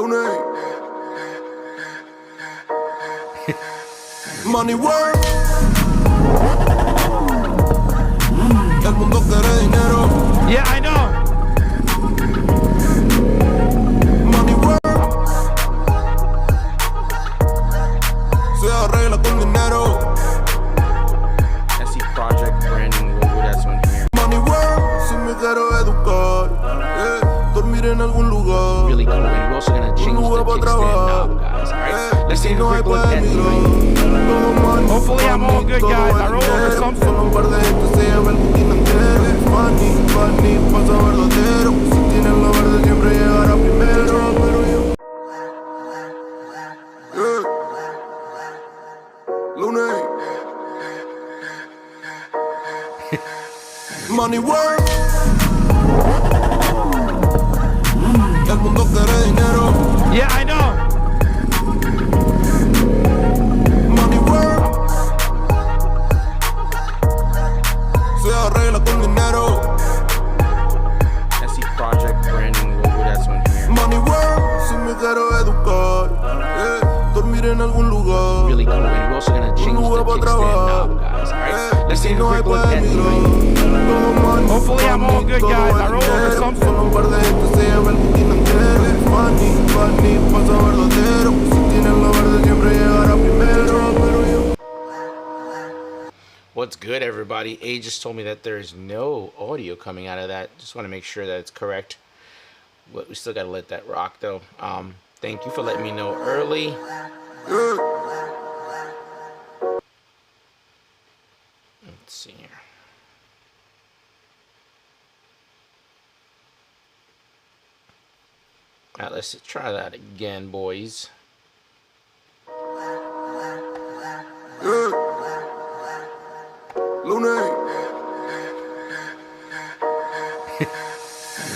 Lunes. Money work. El mundo quiere dinero. Yeah, I know. Money work. Se arregla con dinero. SC Project branding logo, that's one here. Money work. Si me quiero educar, dormir en algún lugar. Really cool. And we're also gonna change the kickstand knob, guys. Alright, let's take a quick look at the Hopefully I'm all good, guys. I roll over something. Solo un par de gente se llama el putín entero. Money, pasa verdadero. Si tienes lo verde siempre llegará primero. Pero yo Lunes. Money work. El mundo quiere dinero. Yeah, I know. Money work. Se arregla con dinero. SC Project branding logo, that's one here. Money work. Si me quiero educar, dormir en algún lugar. Really cool. And we're also gonna change the kickstand knob, guys. Alright, let's take a quick look at the Hopefully I'm all good, guys. I roll over something. Solo un par de gente se llama el putín entero. Money, pasa verdadero. Si tienes lo verde siempre llegará primero. Pero yo What's good, everybody? A just told me that there is no audio coming out of that. Just want to make sure that it's correct. But we still got to let that rock, though. Thank you for letting me know early. Let's see here. All right, let's try that again, boys. Lunes.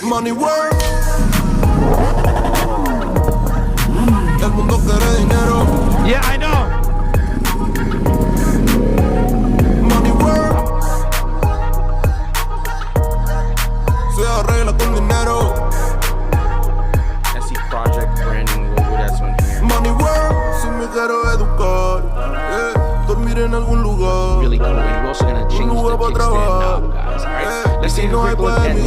Money work. El mundo quiere dinero. Yeah, I know. Money work. Se arregla con dinero. SC Project branding logo, that's one here. Money work. Si me quiero educar, dormir en algún lugar. Really cool. And we're also gonna change the kickstand knob, guys. Alright, let's take a quick look at the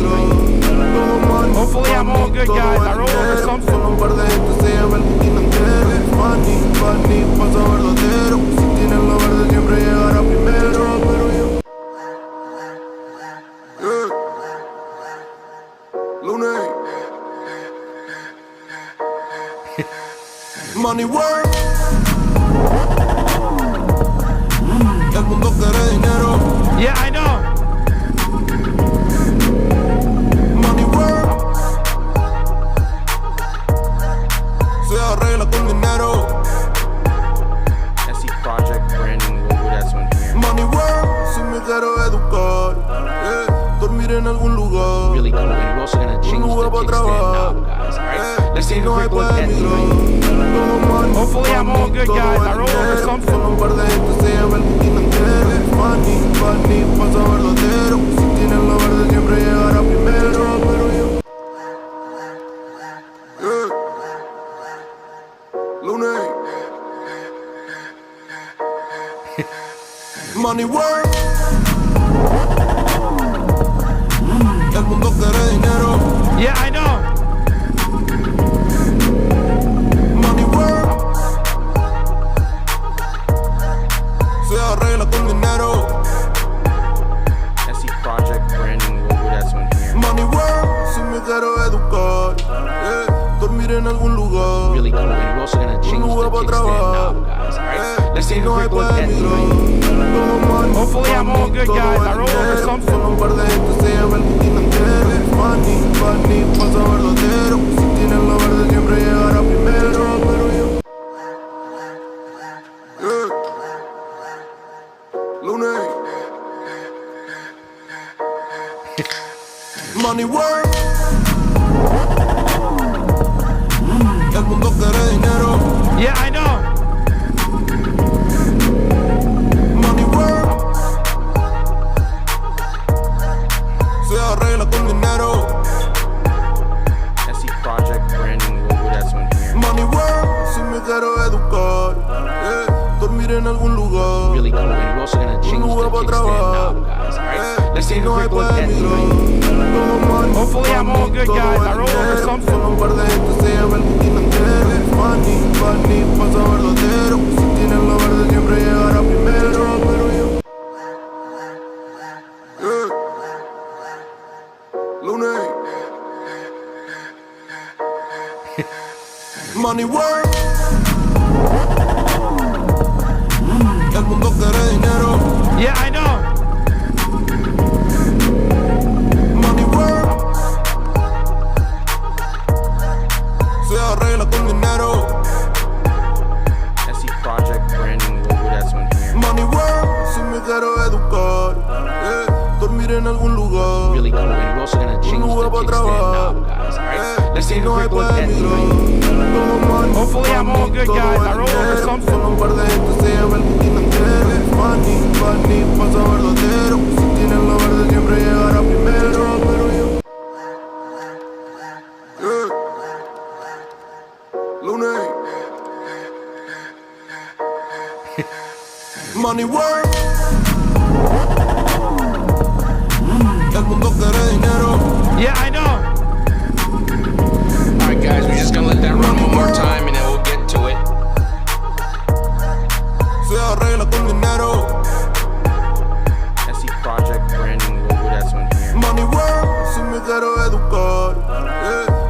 Hopefully I'm all good, guys. I roll over something. Solo un par de gente se llama el putín entero. Money, pasa verdadero. Si tienes lo verde siempre llegará primero. Pero yo Lunes. Money work. El mundo quiere dinero. Yeah, I know. Money work. Se arregla con dinero. SC Project branding logo, that's one here. Money work. Si me quiero educar, dormir en algún lugar. Really cool. And we're also gonna change the kickstand knob, guys. Alright, let's take a quick look at the Hopefully I'm all good, guys. I roll over something. Solo un par de gente se llama el putín entero. Money, pasa verdadero. Si tienes lo verde siempre llegará primero. Pero yo Lunes. Money work. El mundo quiere dinero. Yeah, I know. Money work. Se arregla con dinero. SC Project branding logo, that's one here. Money work. Si me quiero educar, dormir en algún lugar. Really cool. And we're also gonna change the kickstand knob, guys. Alright, let's take a quick look at the Hopefully I'm all good, guys. I roll over something. Solo un par de gente se llama el putín entero. Money, pasa verdadero. Si tienes lo verde siempre llegará primero. Pero yo Lunes. Money work. El mundo quiere dinero. Yeah, I know. Money work. Se arregla con dinero. SC Project branding logo, that's one here. pa' trabajar. Let's take a No hay quick look at peligro. Hopefully I'm all good, guys. I roll over something. Solo un par de gente se lleva el booking entero. Funny, funny, pasa verdadero. Si tienes lo verde siempre llegará primero. Pero yo Lunes Money work. El mundo quiere dinero. Yeah, I know. Money work. Se arregla con dinero. SE Project branding logo that's on here. Money work. Si me quiero educar, dormir en algún lugar. Really cool. And we're also gonna change the lugar pa' kickstand trabajar. knob, guys. Alright. Let's take a No hay quick look at peligro. Hopefully I'm all good, guys. I roll over something. Solo un par de gente se lleva el booking entero. Funny, funny, pasa verdadero. Si tienes lo verde siempre llegará primero. Pero yo Lunes Money work. El mundo quiere dinero. Yeah, I know. Alright, guys, we're just gonna let that run one more time and then we'll get to it. Se arregla con dinero. SE Project branding logo that's on here. Money work. Si me quiero educar,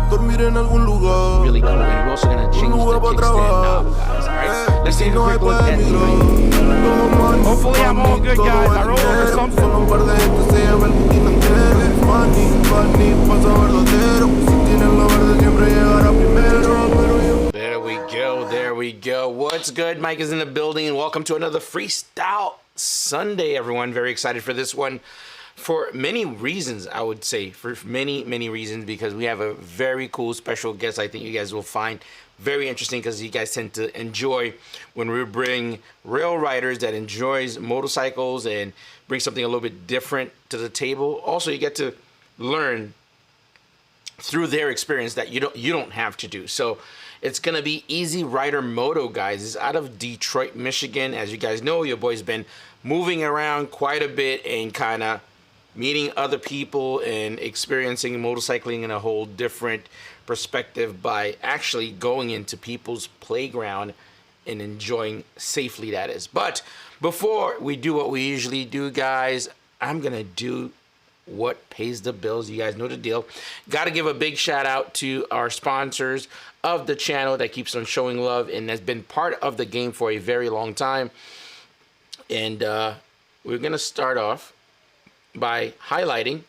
dormir en algún lugar. Really cool. And we're also gonna change the lugar pa' kickstand trabajar. knob, guys. Alright. Let's take a No hay quick look at peligro. Hopefully I'm all good, guys. I roll over something. Solo un par de gente se lleva el booking entero. Funny, funny, pasa verdadero. Si tienes lo verde siempre llegará primero. Pero yo There we go. There we go. What's good? Mike is in the building, and welcome to another Freestyle Sunday, everyone. Very excited for this one for many reasons, I would say. For many, many reasons, because we have a very cool special guest I think you guys will find very interesting, because you guys tend to enjoy when we bring rail riders that enjoys motorcycles and bring something a little bit different to the table. Also, you get to learn through their experience that you don't have to do. So it's gonna be Easy Rider Moto, guys. It's out of Detroit, Michigan. As you guys know, your boy's been moving around quite a bit and kind of meeting other people and experiencing motorcycling in a whole different perspective by actually going into people's playground and enjoying safely, that is. But before we do what we usually do, guys, I'm gonna do what pays the bills. You guys know the deal. Got to give a big shout out to our sponsors of the channel that keeps on showing love and has been part of the game for a very long time. And we're gonna start off by highlighting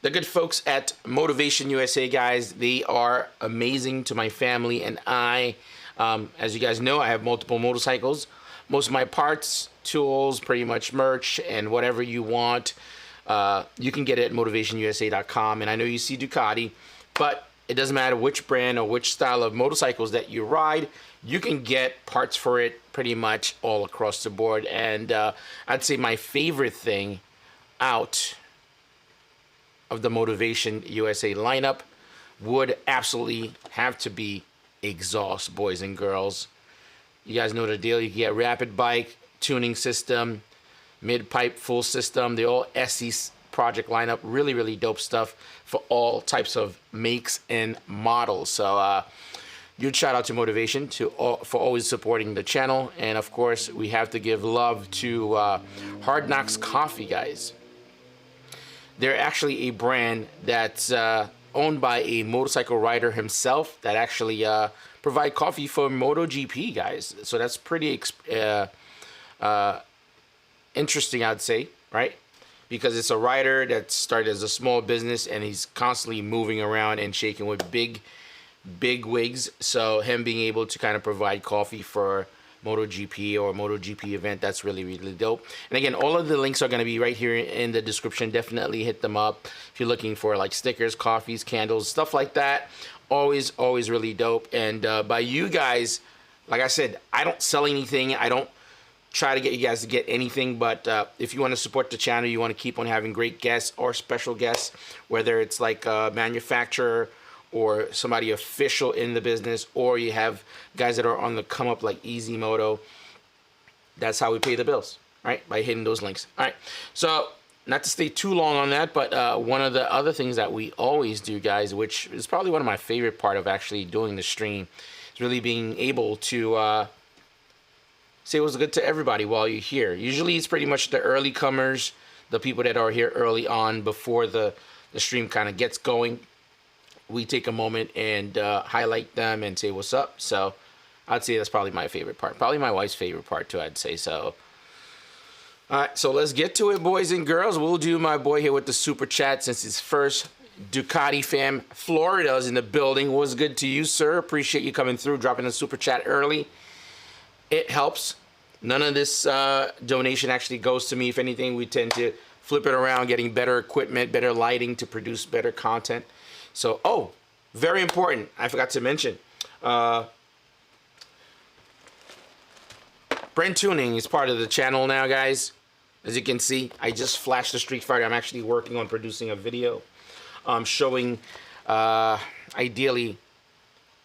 the good folks at Motivation USA, guys. They are amazing to my family and I. As you guys know, I have multiple motorcycles. Most of my parts, tools, pretty much merch, and whatever you want, you can get it at motivationusa.com. And I know you see Ducati, but it doesn't matter which brand or which style of motorcycles that you ride, you can get parts for it pretty much all across the board. And I'd say my favorite thing out of the Motivation USA lineup would absolutely have to be exhaust, boys and girls. You guys know the deal. You can get rapid bike, tuning system, mid-pipe, full system. The all SE project lineup. Really, really dope stuff for all types of makes and models. So huge shout out to Motivation for always supporting the channel. And of course, we have to give love to Hard Knocks Coffee, guys. They're actually a brand that's owned by a motorcycle rider himself that actually provide coffee for MotoGP, guys. So that's pretty interesting, I'd say, right? Because it's a rider that started as a small business and he's constantly moving around and shaking with big wigs. So him being able to kind of provide coffee for MotoGP or MotoGP event, that's really, really dope. And again, all of the links are going to be right here in the description. Definitely hit them up if you're looking for like stickers, coffees, candles, stuff like that. Always really dope. And by you guys, like I said, I don't sell anything. I don't try to get you guys to get anything, but if you want to support the channel, you want to keep on having great guests or special guests, whether it's like a manufacturer or somebody official in the business, or you have guys that are on the come up like Easy Moto. That's how we pay the bills. right? By hitting those links. All right. So not to stay too long on that, but one of the other things that we always do, guys, which is probably one of my favorite part of actually doing the stream, is really being able to say what's good to everybody while you're here. Usually it's pretty much the early comers, the people that are here early on before the stream kind of gets going. We take a moment and highlight them and say what's up. So I'd say that's probably my favorite part. Probably my wife's favorite part too, I'd say. So all right, so let's get to it, boys and girls. We'll do my boy here with the super chat since it's first. Ducati fam, Florida's in the building. What's good to you, sir? Appreciate you coming through, dropping the super chat early. It helps. None of this donation actually goes to me. If anything, we tend to flip it around, getting better equipment, better lighting to produce better content. So, oh, very important. I forgot to mention. Brent Tuning is part of the channel now, guys. As you can see, I just flashed the Street Fighter. I'm actually working on producing a video showing, ideally,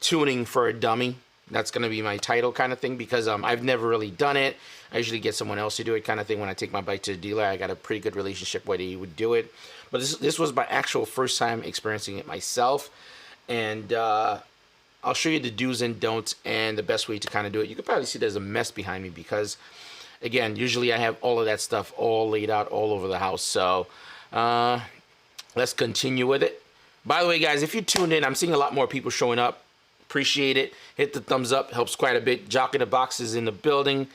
tuning for a dummy. That's going to be my title kind of thing because I've never really done it. I usually get someone else to do it kind of thing. When I take my bike to the dealer, I got a pretty good relationship where he would do it. But this was my actual first time experiencing it myself. And I'll show you the do's and don'ts and the best way to kind of do it. You can probably see there's a mess behind me because, again, usually I have all of that stuff all laid out all over the house. So let's continue with it. By the way, guys, if you tuned in, I'm seeing a lot more people showing up. Appreciate it. Hit the thumbs up. Helps quite a bit. Jock in the Box is in the building.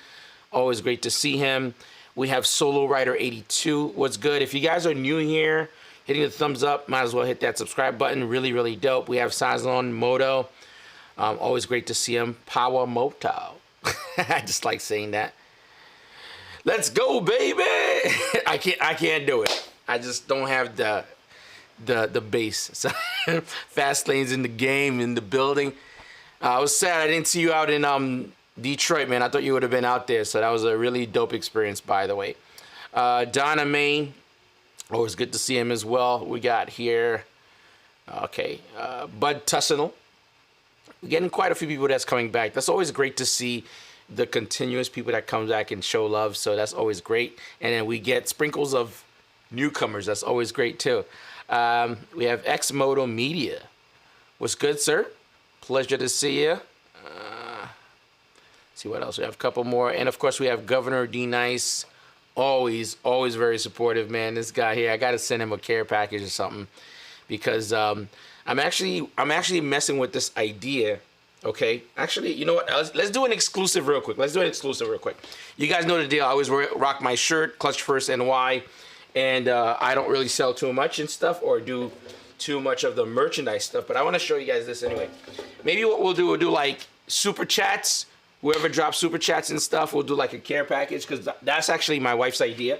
Always great to see him. We have Solo Rider 82. What's good? If you guys are new here, hitting the thumbs up, might as well hit that subscribe button. Really, really dope. We have Sazlon Moto. Always great to see him. Power Moto. I just like saying that. Let's go, baby. I can't do it. I just don't have the base. So Fast Lane's in the game, in the building. I was sad I didn't see you out in Detroit, man. I thought you would have been out there. So that was a really dope experience, by the way. Donna Main, always good to see him as well. We got here, okay, Bud Tussinel. We're getting quite a few people that's coming back. That's always great to see the continuous people that come back and show love. So that's always great. And then we get sprinkles of newcomers. That's always great too. We have Xmoto Media. What's good, sir? Pleasure to see you. See what else we have. A couple more, and of course we have Governor D Nice. Always very supportive, man. This guy here, I gotta send him a care package or something because I'm actually messing with this idea. Okay, actually, you know what? Let's do an exclusive real quick. You guys know the deal. I always rock my shirt, Clutch First NY. And I don't really sell too much and stuff or do too much of the merchandise stuff. But I want to show you guys this anyway. Maybe what we'll do like super chats. Whoever drops super chats and stuff, we'll do like a care package because that's actually my wife's idea.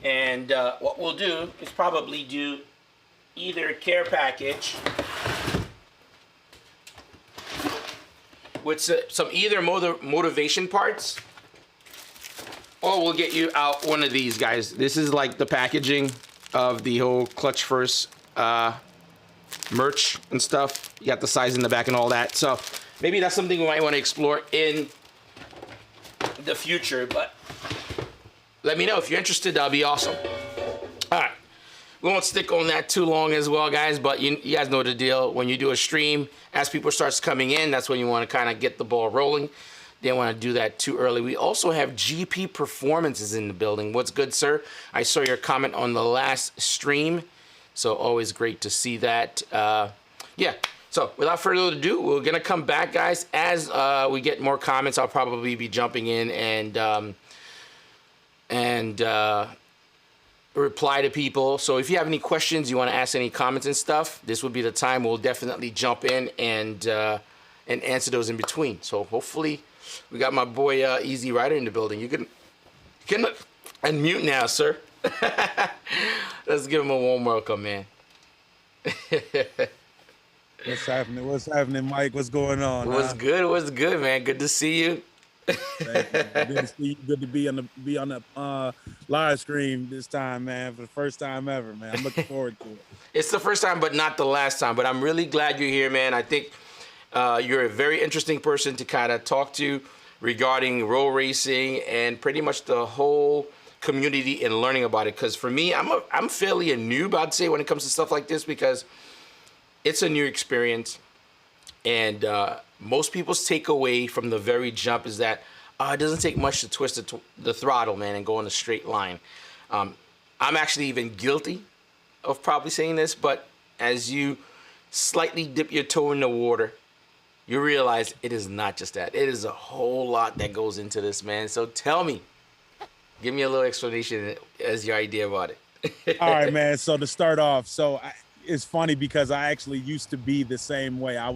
And what we'll do is probably do either a care package with some either motivation parts, or we'll get you out one of these, guys. This is like the packaging of the whole Clutch First merch and stuff. You got the size in the back and all that. So maybe that's something we might want to explore in the future. But let me know if you're interested. That'll be awesome. All right. We won't stick on that too long as well, guys. But you guys know the deal. When you do a stream, as people starts coming in, that's when you want to kind of get the ball rolling. They don't want to do that too early. We also have GP Performances in the building. What's good, sir? I saw your comment on the last stream, so always great to see that. Yeah, so without further ado, we're going to come back, guys. As we get more comments, I'll probably be jumping in and reply to people. So if you have any questions, you want to ask any comments and stuff, this would be the time. We'll definitely jump in and answer those in between. So hopefully... We got my boy Easy Rider in the building. You can unmute now, sir. Let's give him a warm welcome, man. What's happening? What's happening, Mike? What's going on? What's good? What's good, man? Good to see you. Good to see you. Good to be on the live stream this time, man. For the first time ever, man. I'm looking forward to it. It's the first time, but not the last time. But I'm really glad you're here, man. I think you're a very interesting person to kind of talk to regarding roll racing and pretty much the whole community and learning about it. Because for me, I'm fairly a noob, I'd say, when it comes to stuff like this, because it's a new experience. And most people's takeaway from the very jump is that it doesn't take much to twist the throttle, man, and go in a straight line. I'm actually even guilty of probably saying this, but as you slightly dip your toe in the water, you realize it is not just that. It is a whole lot that goes into this, man. So tell me, give me a little explanation as your idea about it. All right, man. So to start off, it's funny because I actually used to be the same way. I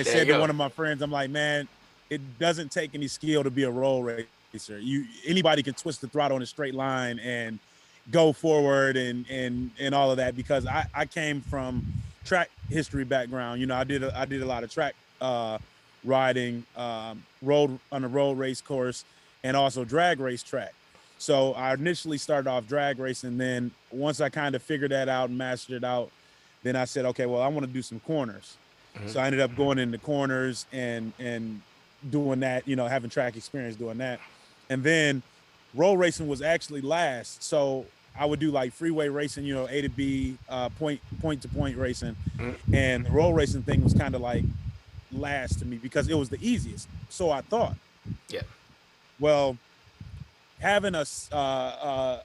said to one of my friends, I'm like, man, it doesn't take any skill to be a roll racer. Anybody can twist the throttle in a straight line and go forward and all of that, because I came from track history background. You know, I did a lot of track riding, road on a road race course, and also drag race track. So I initially started off drag racing. Then once I kind of figured that out and mastered it out, then I said, okay, well, I want to do some corners. Mm-hmm. So I ended up going into corners and doing that, you know, having track experience doing that. And then roll racing was actually last. So I would do like freeway racing, you know, A to B, point to point racing. Mm-hmm. And the roll racing thing was kind of like last to me because it was the easiest. So I thought. Yeah. Well, having a stock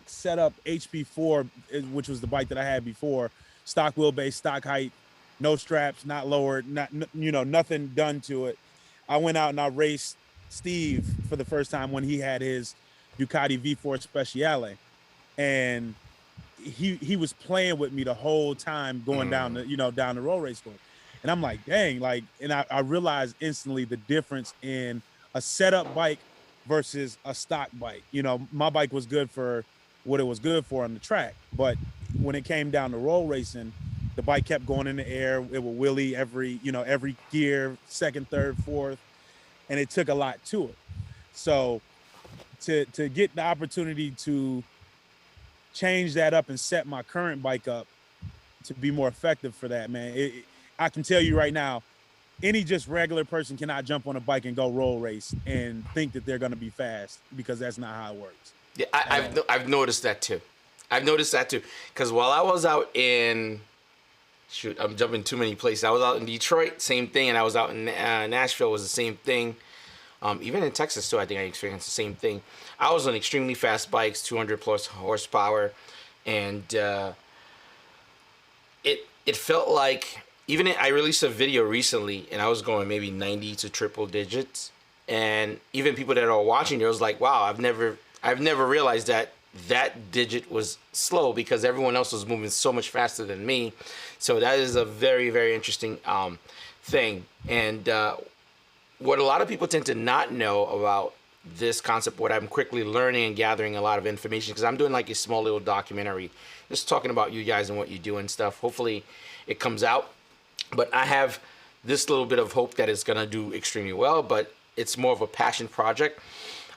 setup HP4, which was the bike that I had before, stock wheelbase, stock height, no straps, not lowered, nothing done to it. I went out and I raced Steve for the first time when he had his Ducati V4 Speciale, and he was playing with me the whole time going down the road race course. And I'm like, dang, and I realized instantly the difference in a setup bike versus a stock bike. You know, my bike was good for what it was good for on the track, but when it came down to roll racing, the bike kept going in the air. It would wheelie every gear, second, third, fourth, and it took a lot to it. So to get the opportunity to change that up and set my current bike up to be more effective for that, man, I can tell you right now, any just regular person cannot jump on a bike and go roll race and think that they're going to be fast, because that's not how it works. Yeah, I've noticed that too. Because while I was out in, I'm jumping too many places. I was out in Detroit, same thing, and I was out in Nashville, was the same thing. Even in Texas too, I think I experienced the same thing. I was on extremely fast bikes, 200 plus horsepower, and it felt like, I released a video recently, and I was going maybe 90 to triple digits, and even people that are watching it was like, wow, I've never realized that digit was slow, because everyone else was moving so much faster than me. So that is a very, very interesting thing. And what a lot of people tend to not know about this concept, what I'm quickly learning and gathering a lot of information, because I'm doing like a small little documentary just talking about you guys and what you do and stuff. Hopefully it comes out. But I have this little bit of hope that it's going to do extremely well, but it's more of a passion project.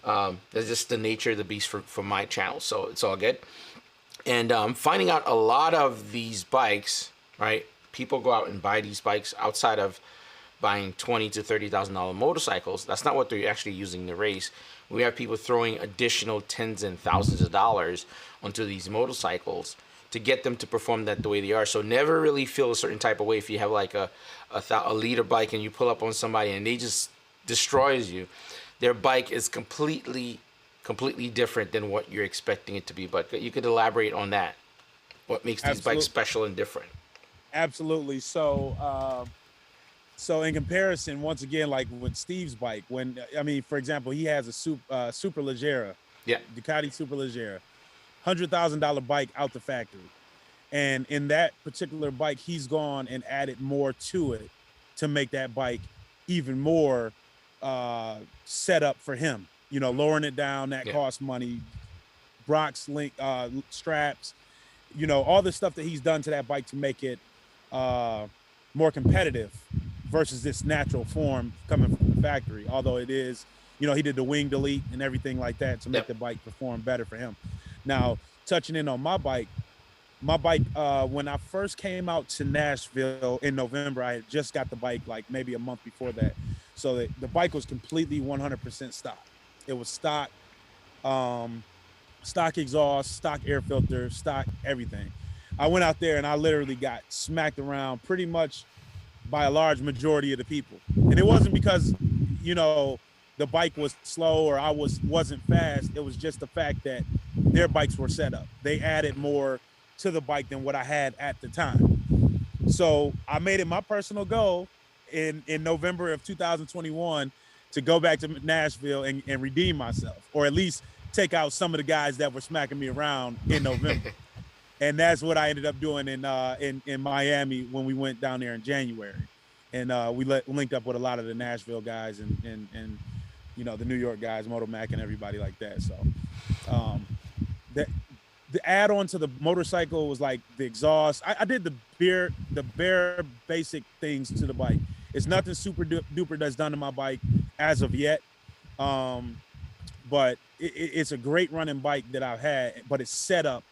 That's just the nature of the beast for my channel, so it's all good. And finding out a lot of these bikes, right? People go out and buy these bikes outside of buying $20,000 to $30,000 motorcycles. That's not what they're actually using to race. We have people throwing additional tens and thousands of dollars onto these motorcycles to get them to perform that the way they are. So never really feel a certain type of way if you have like a liter bike and you pull up on somebody and they just destroys you. Their bike is completely different than what you're expecting it to be. But you could elaborate on that. What makes these bikes special and different? Absolutely. So in comparison, once again, like with Steve's bike, for example, he has a Superleggera, Ducati Superleggera, $100,000 bike out the factory. And in that particular bike, he's gone and added more to it to make that bike even more set up for him, lowering it down, that costs money, Brock's link straps, all the stuff that he's done to that bike to make it more competitive versus this natural form coming from the factory. Although it is, he did the wing delete and everything like that to make the bike perform better for him. Now, touching in on my bike, when I first came out to Nashville in November, I had just got the bike like maybe a month before that. So the bike was completely 100% stock. It was stock, stock exhaust, stock air filter, stock everything. I went out there and I literally got smacked around pretty much by a large majority of the people. And it wasn't because, you know, the bike was slow or I wasn't fast. It was just the fact that their bikes were set up. They added more to the bike than what I had at the time. So I made it my personal goal in November of 2021 to go back to Nashville and redeem myself, or at least take out some of the guys that were smacking me around in November. And that's what I ended up doing in Miami when we went down there in January. And we linked up with a lot of the Nashville guys and you know, the New York guys, Moto Mac and everybody like that. So the add-on to the motorcycle was like the exhaust. I did the bare basic things to the bike. It's nothing super duper that's done to my bike as of yet. But it's a great running bike that I've had, but it's set up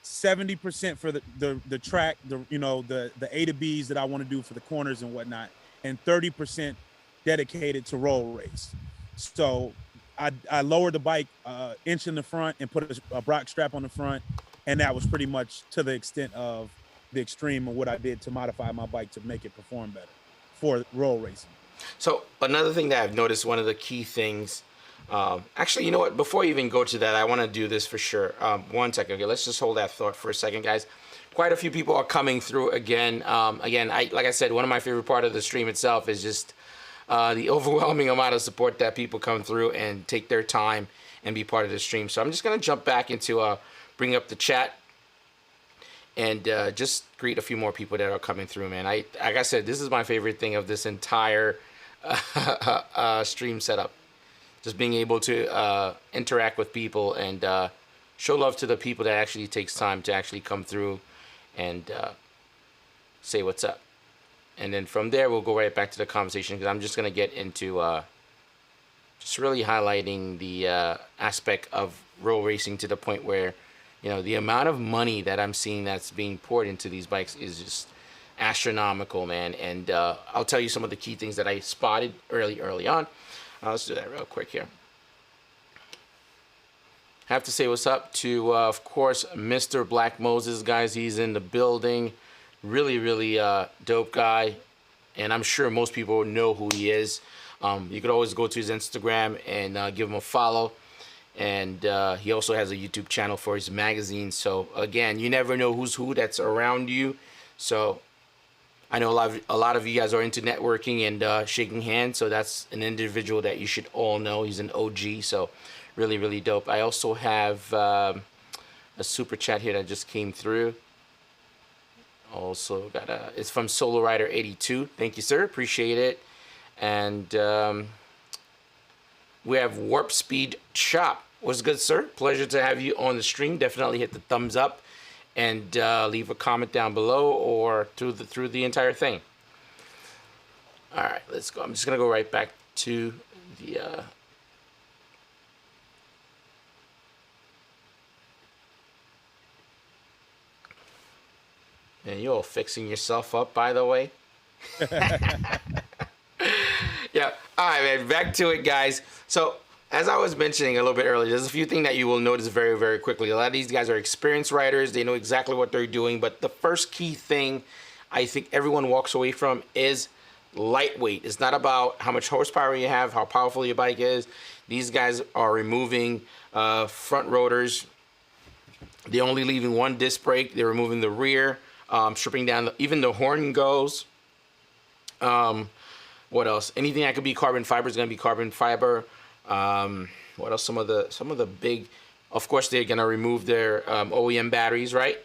70% for the track, the A to B's that I want to do for the corners and whatnot, and 30% dedicated to roll race. So I lowered the bike inch in the front and put a Brock strap on the front, and that was pretty much to the extent of the extreme of what I did to modify my bike to make it perform better for roll racing. So another thing that I've noticed, one of the key things, actually, you know what, before you even go to that, I want to do this for sure. 1 second. Okay, let's just hold that thought for a second, guys. Quite a few people are coming through again. Like I said, one of my favorite part of the stream itself is just the overwhelming amount of support that people come through and take their time and be part of the stream. So I'm just going to jump back into bring up the chat and just greet a few more people that are coming through, man. Like I said, this is my favorite thing of this entire stream setup. Just being able to interact with people and show love to the people that actually takes time to actually come through and say what's up. And then from there, we'll go right back to the conversation, because I'm just going to get into just really highlighting the aspect of roll racing to the point where, you know, the amount of money that I'm seeing that's being poured into these bikes is just astronomical, man. And I'll tell you some of the key things that I spotted early on. Let's do that real quick here. Have to say what's up to, of course, Mr. Black Moses, guys. He's in the building. Really dope guy, and I'm sure most people know who he is. You could always go to his Instagram and give him a follow, and he also has a YouTube channel for his magazine. So again, you never know who's who that's around you. So I know a lot of you guys are into networking and shaking hands, so that's an individual that you should all know. He's an OG, so really dope. I also have a super chat here that just came through. Also got it's from Solo Rider 82. Thank you, sir. Appreciate it. And we have Warp Speed Shop. What's good, sir? Pleasure to have you on the stream. Definitely hit the thumbs up and leave a comment down below or through the entire thing. All right, let's go. I'm just gonna go right back to the and you're all fixing yourself up, by the way. Yeah. All right, man. Back to it, guys. So, as I was mentioning a little bit earlier, there's a few things that you will notice very quickly. A lot of these guys are experienced riders. They know exactly what they're doing. But the first key thing I think everyone walks away from is lightweight. It's not about how much horsepower you have, how powerful your bike is. These guys are removing front rotors. They're only leaving one disc brake. They're removing the rear. Stripping down even the horn goes. What else? Anything that could be carbon fiber is going to be carbon fiber. What else? Some of the big, of course, they're going to remove their OEM batteries, right?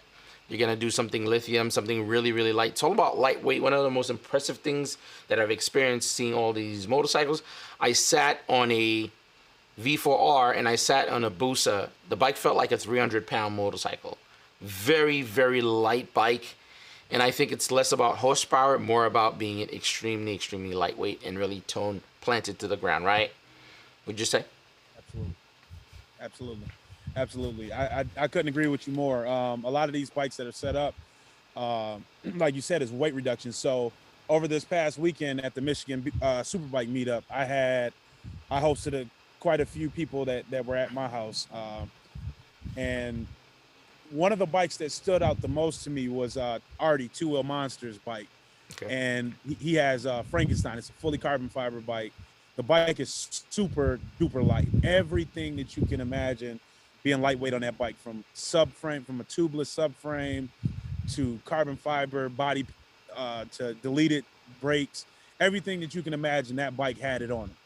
You're going to do something lithium, something really light. It's all about lightweight. One of the most impressive things that I've experienced seeing all these motorcycles. I sat on a V4R and I sat on a Busa. The bike felt like a 300-pound motorcycle. Very light bike, and I think it's less about horsepower, more about being extremely lightweight and really tone planted to the ground, right? Would you say? Absolutely. I couldn't agree with you more. A lot of these bikes that are set up, like you said, is weight reduction. So over this past weekend at the Michigan Superbike meetup, I hosted quite a few people that were at my house, and one of the bikes that stood out the most to me was Artie Two Wheel Monsters bike, Okay. and he has Frankenstein. It's a fully carbon fiber bike. The bike is super duper light. Everything that you can imagine being lightweight on that bike, from subframe, from a tubeless subframe to carbon fiber body, to deleted brakes, everything that you can imagine, that bike had it on it.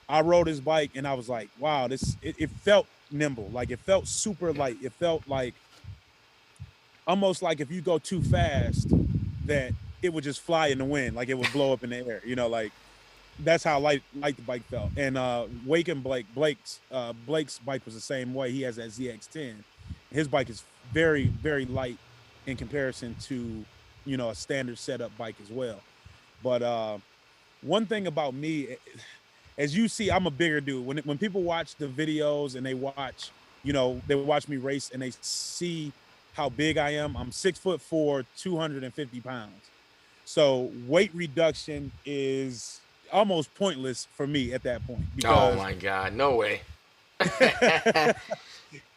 I rode his bike and I was like, wow, it felt nimble. Like, it felt super light. It felt like almost like if you go too fast, that it would just fly in the wind, like it would blow up in the air. You know, like that's how light the bike felt. And Wake and Blake's bike was the same way. He has that ZX10. His bike is very, very light in comparison to, you know, a standard setup bike as well. But one thing about me, as you see, I'm a bigger dude. When people watch the videos and they watch, you know, they watch me race and they see how big I am, I'm 6'4", 250 pounds. So weight reduction is almost pointless for me at that point. Because oh my God, no way.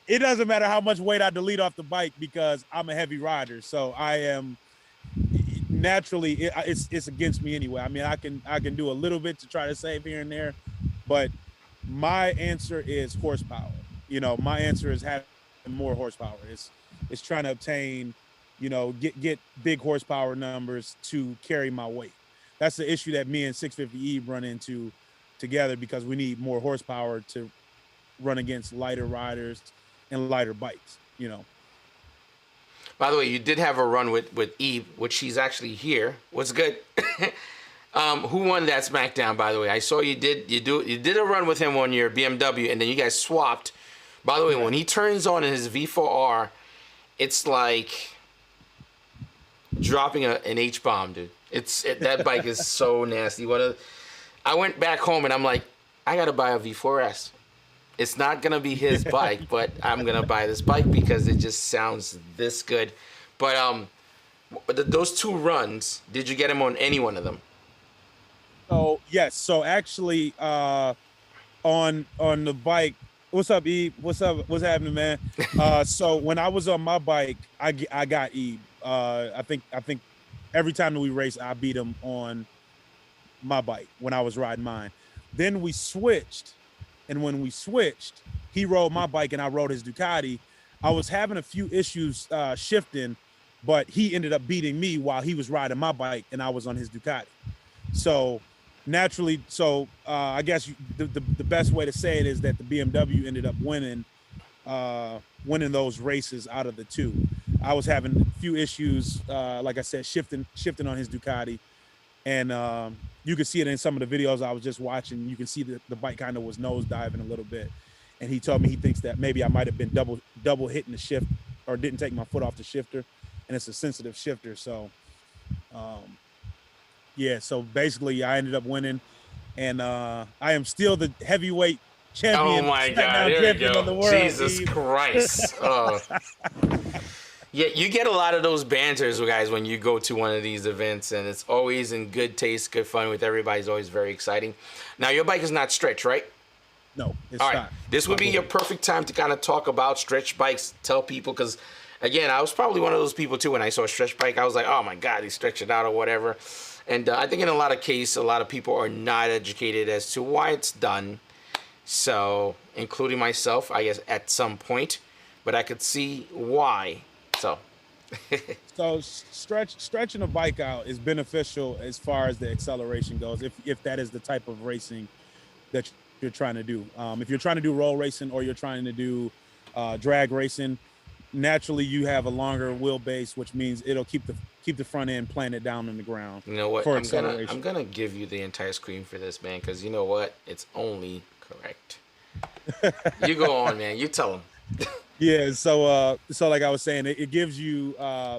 It doesn't matter how much weight I delete off the bike because I'm a heavy rider. So I am naturally, it's against me anyway. I mean, I can do a little bit to try to save here and there, but my answer is horsepower. You know, my answer is having more horsepower. It's trying to obtain, you know, get big horsepower numbers to carry my weight. That's the issue that me and 650E run into together, because we need more horsepower to run against lighter riders and lighter bikes, you know. By the way, you did have a run with Eve, which she's actually here. What's good? Who won that SmackDown, by the way? I saw you did a run with him on your BMW, and then you guys swapped. By the way, when he turns on in his V4R, it's like dropping an H-bomb, dude. That bike is so nasty. I went back home and I'm like, I gotta buy a V4S. It's not gonna be his bike, but I'm gonna buy this bike because it just sounds this good. But those two runs, did you get him on any one of them? Oh yes. So actually, on the bike. What's up, Eve? What's up? What's happening, man? So when I was on my bike, I got Eve. I think every time that we raced, I beat him on my bike when I was riding mine. Then we switched, and when we switched, he rode my bike and I rode his Ducati. I was having a few issues shifting, but he ended up beating me while he was riding my bike and I was on his Ducati. So naturally, I guess the best way to say it is that the BMW ended up winning those races out of the two. I was having a few issues, like I said, shifting on his Ducati, and you can see it in some of the videos I was just watching. You can see that the bike kind of was nose diving a little bit, and he told me he thinks that maybe I might have been double hitting the shift, or didn't take my foot off the shifter, and it's a sensitive shifter. So yeah, so basically I ended up winning, and I am still the heavyweight champion. Oh my God, there we go. Of the world, Jesus Christ. Oh. Yeah, you get a lot of those banters, guys, when you go to one of these events, and it's always in good taste, good fun with everybody. It's always very exciting. Now, your bike is not stretch, right? No, it's all right. not. This would be your perfect time to kind of talk about stretch bikes, tell people, because, again, I was probably one of those people, too, when I saw a stretch bike. I was like, oh, my God, he stretched it out or whatever. And I think in a lot of cases, a lot of people are not educated as to why it's done. So, including myself, I guess, at some point. But I could see why. So stretching a bike out is beneficial as far as the acceleration goes, if that is the type of racing that you're trying to do. If you're trying to do roll racing or you're trying to do drag racing, naturally you have a longer wheelbase, which means it'll keep the front end planted down on the ground. You know what? For I'm gonna give you the entire screen for this, man, because you know what? It's only correct. You go on, man. You tell them. Yeah, so like I was saying, it gives you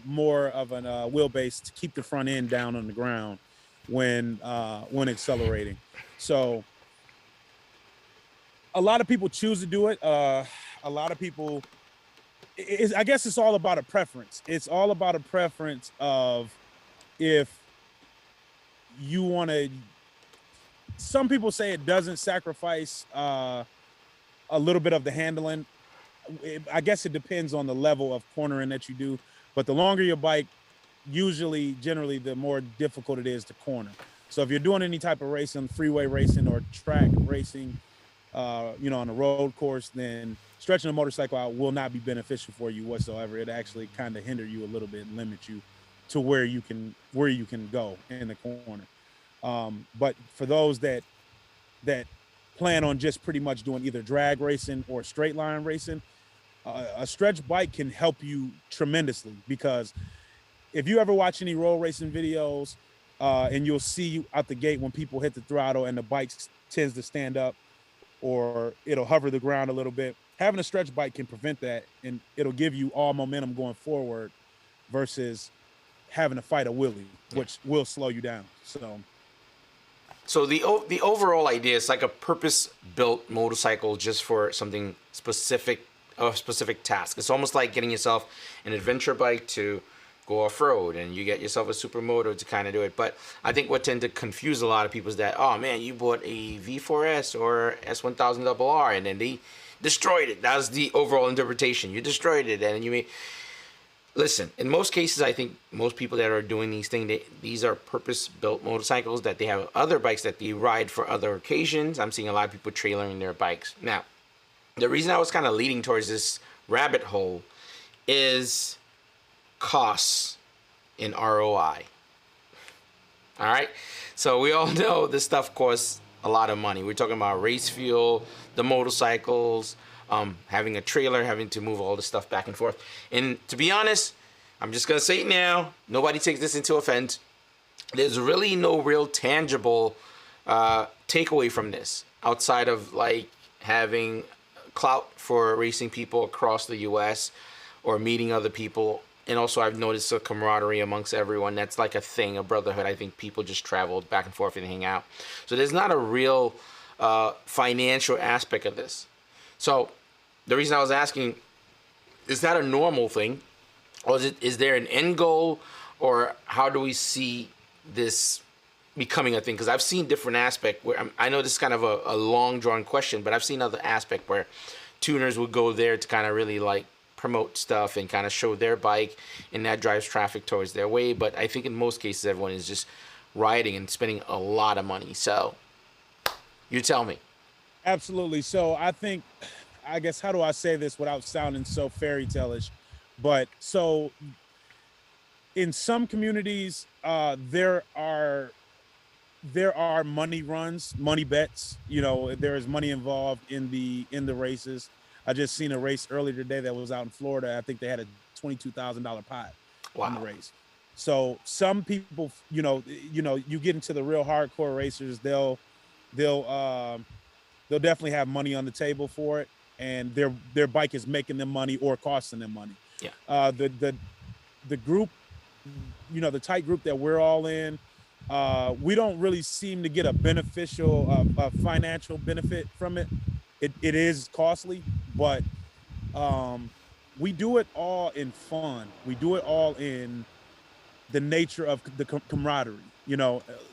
more of an wheelbase to keep the front end down on the ground when accelerating. So a lot of people choose to do it. A lot of people, I guess it's all about a preference. It's all about a preference of if you want to. Some people say it doesn't sacrifice a little bit of the handling. I guess it depends on the level of cornering that you do, but the longer your bike, generally, the more difficult it is to corner. So if you're doing any type of racing, freeway racing or track racing, on a road course, then stretching a motorcycle out will not be beneficial for you whatsoever. It actually kind of hinder you a little bit and limit you to where you can go in the corner. But for those that plan on just pretty much doing either drag racing or straight line racing, a stretch bike can help you tremendously, because if you ever watch any road racing videos, and you'll see out the gate when people hit the throttle and the bike tends to stand up or it'll hover the ground a little bit, having a stretch bike can prevent that, and it'll give you all momentum going forward versus having to fight a wheelie, which will slow you down. So the overall idea is like a purpose-built motorcycle just for something specific, a specific task. It's almost like getting yourself an adventure bike to go off-road, and you get yourself a supermoto to kind of do it. But I think what tend to confuse a lot of people is that, oh man, you bought a V4S or S1000RR and then they destroyed it. That was the overall interpretation. You destroyed it, and you may... Listen, in most cases, I think most people that are doing these things, these are purpose-built motorcycles that they have other bikes that they ride for other occasions. I'm seeing a lot of people trailering their bikes. Now, the reason I was kind of leading towards this rabbit hole is costs in ROI. All right? So we all know this stuff costs a lot of money. We're talking about race fuel, the motorcycles, having a trailer, having to move all the stuff back and forth. And to be honest, I'm just going to say it now. Nobody takes this into offense. There's really no real tangible takeaway from this outside of like having clout for racing people across the U.S. or meeting other people. And also I've noticed a camaraderie amongst everyone. That's like a thing, a brotherhood. I think people just travel back and forth and hang out. So there's not a real financial aspect of this. So the reason I was asking, is that a normal thing? Or is there an end goal? Or how do we see this becoming a thing? Because I've seen different aspects where I know this is kind of a long drawn question, but I've seen other aspect where tuners would go there to kind of really like promote stuff and kind of show their bike, and that drives traffic towards their way. But I think in most cases, everyone is just riding and spending a lot of money. So you tell me. Absolutely. So I guess, how do I say this without sounding so fairy tale-ish? But so in some communities, there are money runs, money bets. There is money involved in the races. I just seen a race earlier today that was out in Florida. I think they had a $22,000 pot on the race. So some people, you get into the real hardcore racers, they'll definitely have money on the table for it, and their bike is making them money or costing them money. Yeah. The group, the tight group that we're all in, we don't really seem to get a financial benefit from it. It is costly, but we do it all in fun. We do it all in the nature of the camaraderie.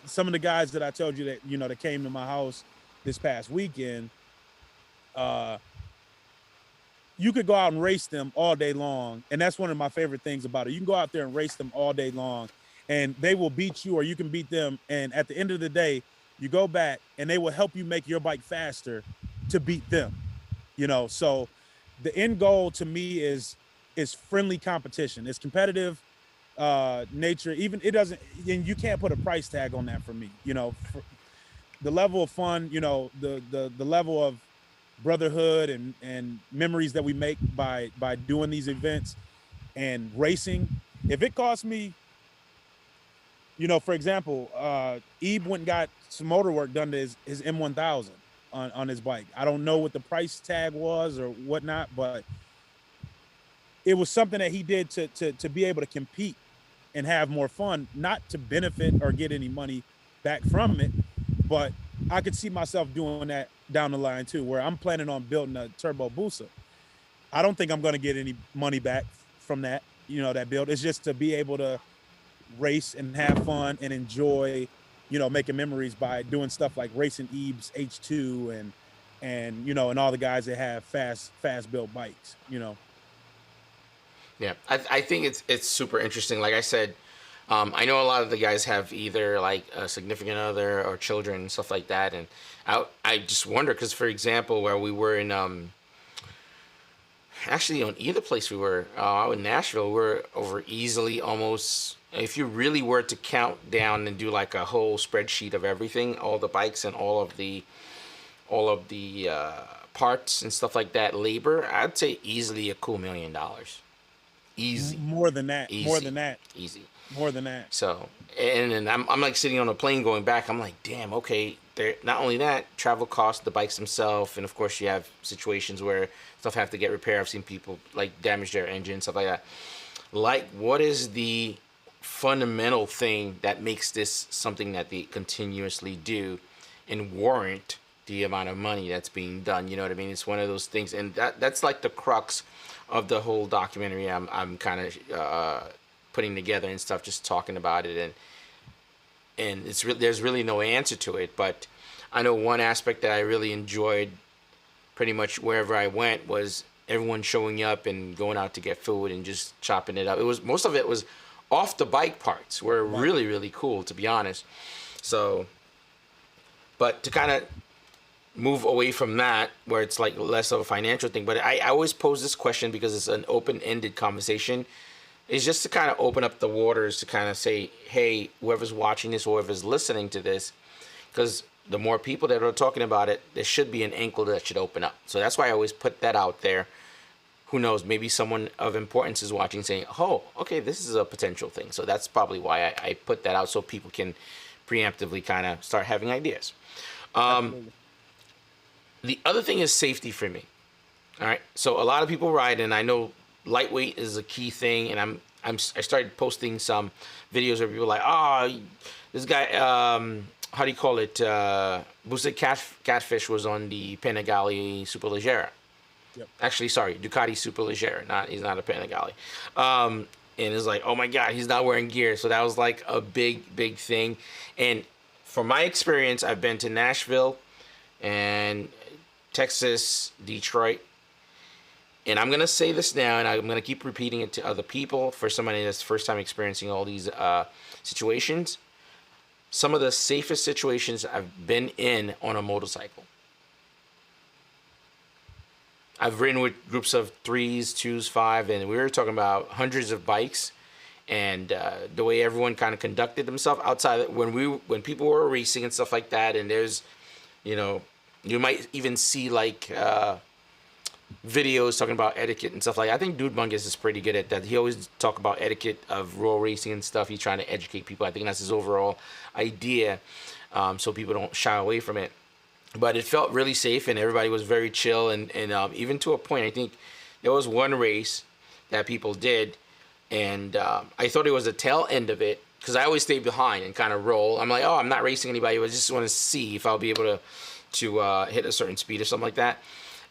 Some of the guys that I told you that, that came to my house this past weekend, you could go out and race them all day long. And that's one of my favorite things about it. You can go out there and race them all day long, and they will beat you or you can beat them. And at the end of the day, you go back and they will help you make your bike faster to beat them. So the end goal to me is friendly competition. It's competitive nature. Even it doesn't, and you can't put a price tag on that for me. For the level of fun, the level of brotherhood and memories that we make by doing these events and racing. If it costs me, for example, Ebe went and got some motor work done to his M1000 on his bike. I don't know what the price tag was or whatnot, but it was something that he did to be able to compete and have more fun, not to benefit or get any money back from it. But I could see myself doing that down the line too, where I'm planning on building a turbo Busa. I don't think I'm going to get any money back from that, that build. It's just to be able to race and have fun and enjoy making memories by doing stuff like racing Eve's H2 and all the guys that have fast built bikes. Yeah, I think it's super interesting. Like I said, I know a lot of the guys have either like a significant other or children and stuff like that, and I just wonder because, for example, where we were in actually on either place we were out in Nashville, we're over easily almost. If you really were to count down and do like a whole spreadsheet of everything, all the bikes and all of the parts and stuff like that, labor, I'd say easily a cool $1 million. Easy. More than that. Easy. More than that. Easy. More than that. So, and then I'm like sitting on a plane going back. I'm like, damn, okay. There. Not only that, travel costs, the bikes themselves, and of course you have situations where stuff have to get repaired. I've seen people like damage their engine, stuff like that. Like, what is the fundamental thing that makes this something that they continuously do and warrant the amount of money that's being done? You know what I mean? It's one of those things, and that's like the crux of the whole documentary I'm kind of putting together and stuff, just talking about it, and there's really no answer to it. But I know one aspect that I really enjoyed pretty much wherever I went was everyone showing up and going out to get food and just chopping it up. Most of it was off the bike parts were really, really cool, to be honest. So, but to kind of move away from that, where it's like less of a financial thing, but I always pose this question because it's an open-ended conversation, is just to kind of open up the waters to kind of say, hey, whoever's watching this, whoever's listening to this, because the more people that are talking about it, there should be an ankle that should open up. So that's why I always put that out there. Who knows, maybe someone of importance is watching saying, oh, okay, this is a potential thing. So that's probably why I put that out, so people can preemptively kind of start having ideas. The other thing is safety for me. All right. So a lot of people ride, and I know lightweight is a key thing. And I started posting some videos where people are like, oh, this guy, how do you call it? Boosted Catfish was on the Panigale Superleggera. Yep. Actually, sorry, Ducati Superleggera. He's not a Panigale. And it's like, oh my God, he's not wearing gear. So that was like a big thing. And from my experience, I've been to Nashville and Texas, Detroit, and I'm going to say this now, and I'm going to keep repeating it to other people for somebody that's first time experiencing all these situations. Some of the safest situations I've been in on a motorcycle. I've ridden with groups of 3s, 2s, 5, and we were talking about hundreds of bikes, and the way everyone kind of conducted themselves outside when people were racing and stuff like that, and there's, you might even see like videos talking about etiquette and stuff like that. I think Dude Bungus is pretty good at that. He always talk about etiquette of road racing and stuff. He's trying to educate people. I think that's his overall idea, so people don't shy away from it. But it felt really safe, and everybody was very chill, and even to a point, I think there was one race that people did, and I thought it was the tail end of it, because I always stay behind and kind of roll. I'm like, oh, I'm not racing anybody, I just want to see if I'll be able to hit a certain speed or something like that.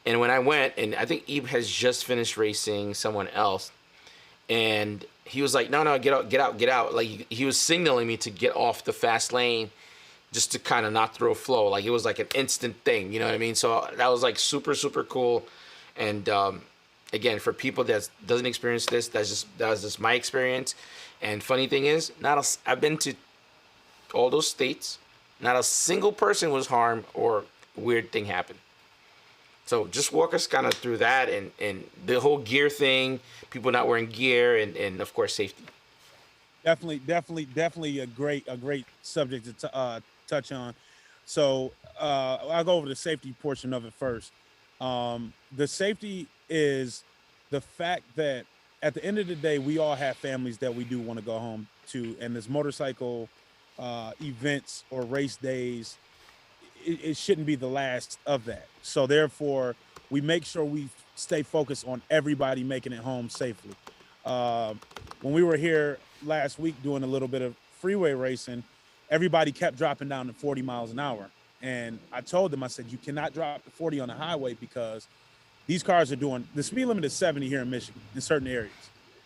And when I went, and I think Ebe has just finished racing someone else, and he was like, no, get out. Like, he was signaling me to get off the fast lane just to kind of not throw flow. Like, it was like an instant thing, you know what I mean? So that was like super, super cool. And again, for people that doesn't experience this, that was just my experience. And funny thing is, I've been to all those states. Not a single person was harmed or weird thing happened. So just walk us kind of through that and the whole gear thing, people not wearing gear, and of course safety. Definitely a great subject to touch on. So I'll go over the safety portion of it first. The safety is the fact that at the end of the day, we all have families that we do want to go home to, and this motorcycle events or race days, it shouldn't be the last of that. So therefore, we make sure we stay focused on everybody making it home safely. When we were here last week doing a little bit of freeway racing, everybody kept dropping down to 40 miles an hour. And I told them, I said, you cannot drop to 40 on the highway because these cars are doing, the speed limit is 70 here in Michigan in certain areas.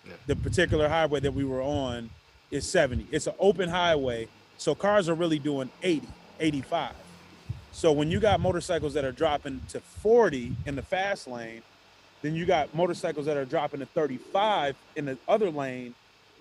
Yeah. The particular highway that we were on is 70. It's an open highway, So cars are really doing 80, 85. So when you got motorcycles that are dropping to 40 in the fast lane, then you got motorcycles that are dropping to 35 in the other lane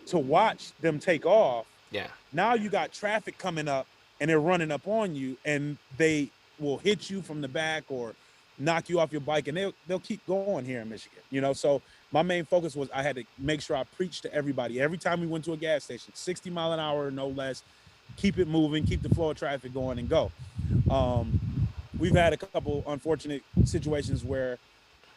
to watch them take off. Yeah. Now you got traffic coming up and they're running up on you, and they will hit you from the back or knock you off your bike, and they'll keep going here in Michigan, you know? So my main focus was I had to make sure I preached to everybody. Every time we went to a gas station, 60 mile an hour, no less, keep it moving, keep the flow of traffic going, and go. We've had a couple unfortunate situations where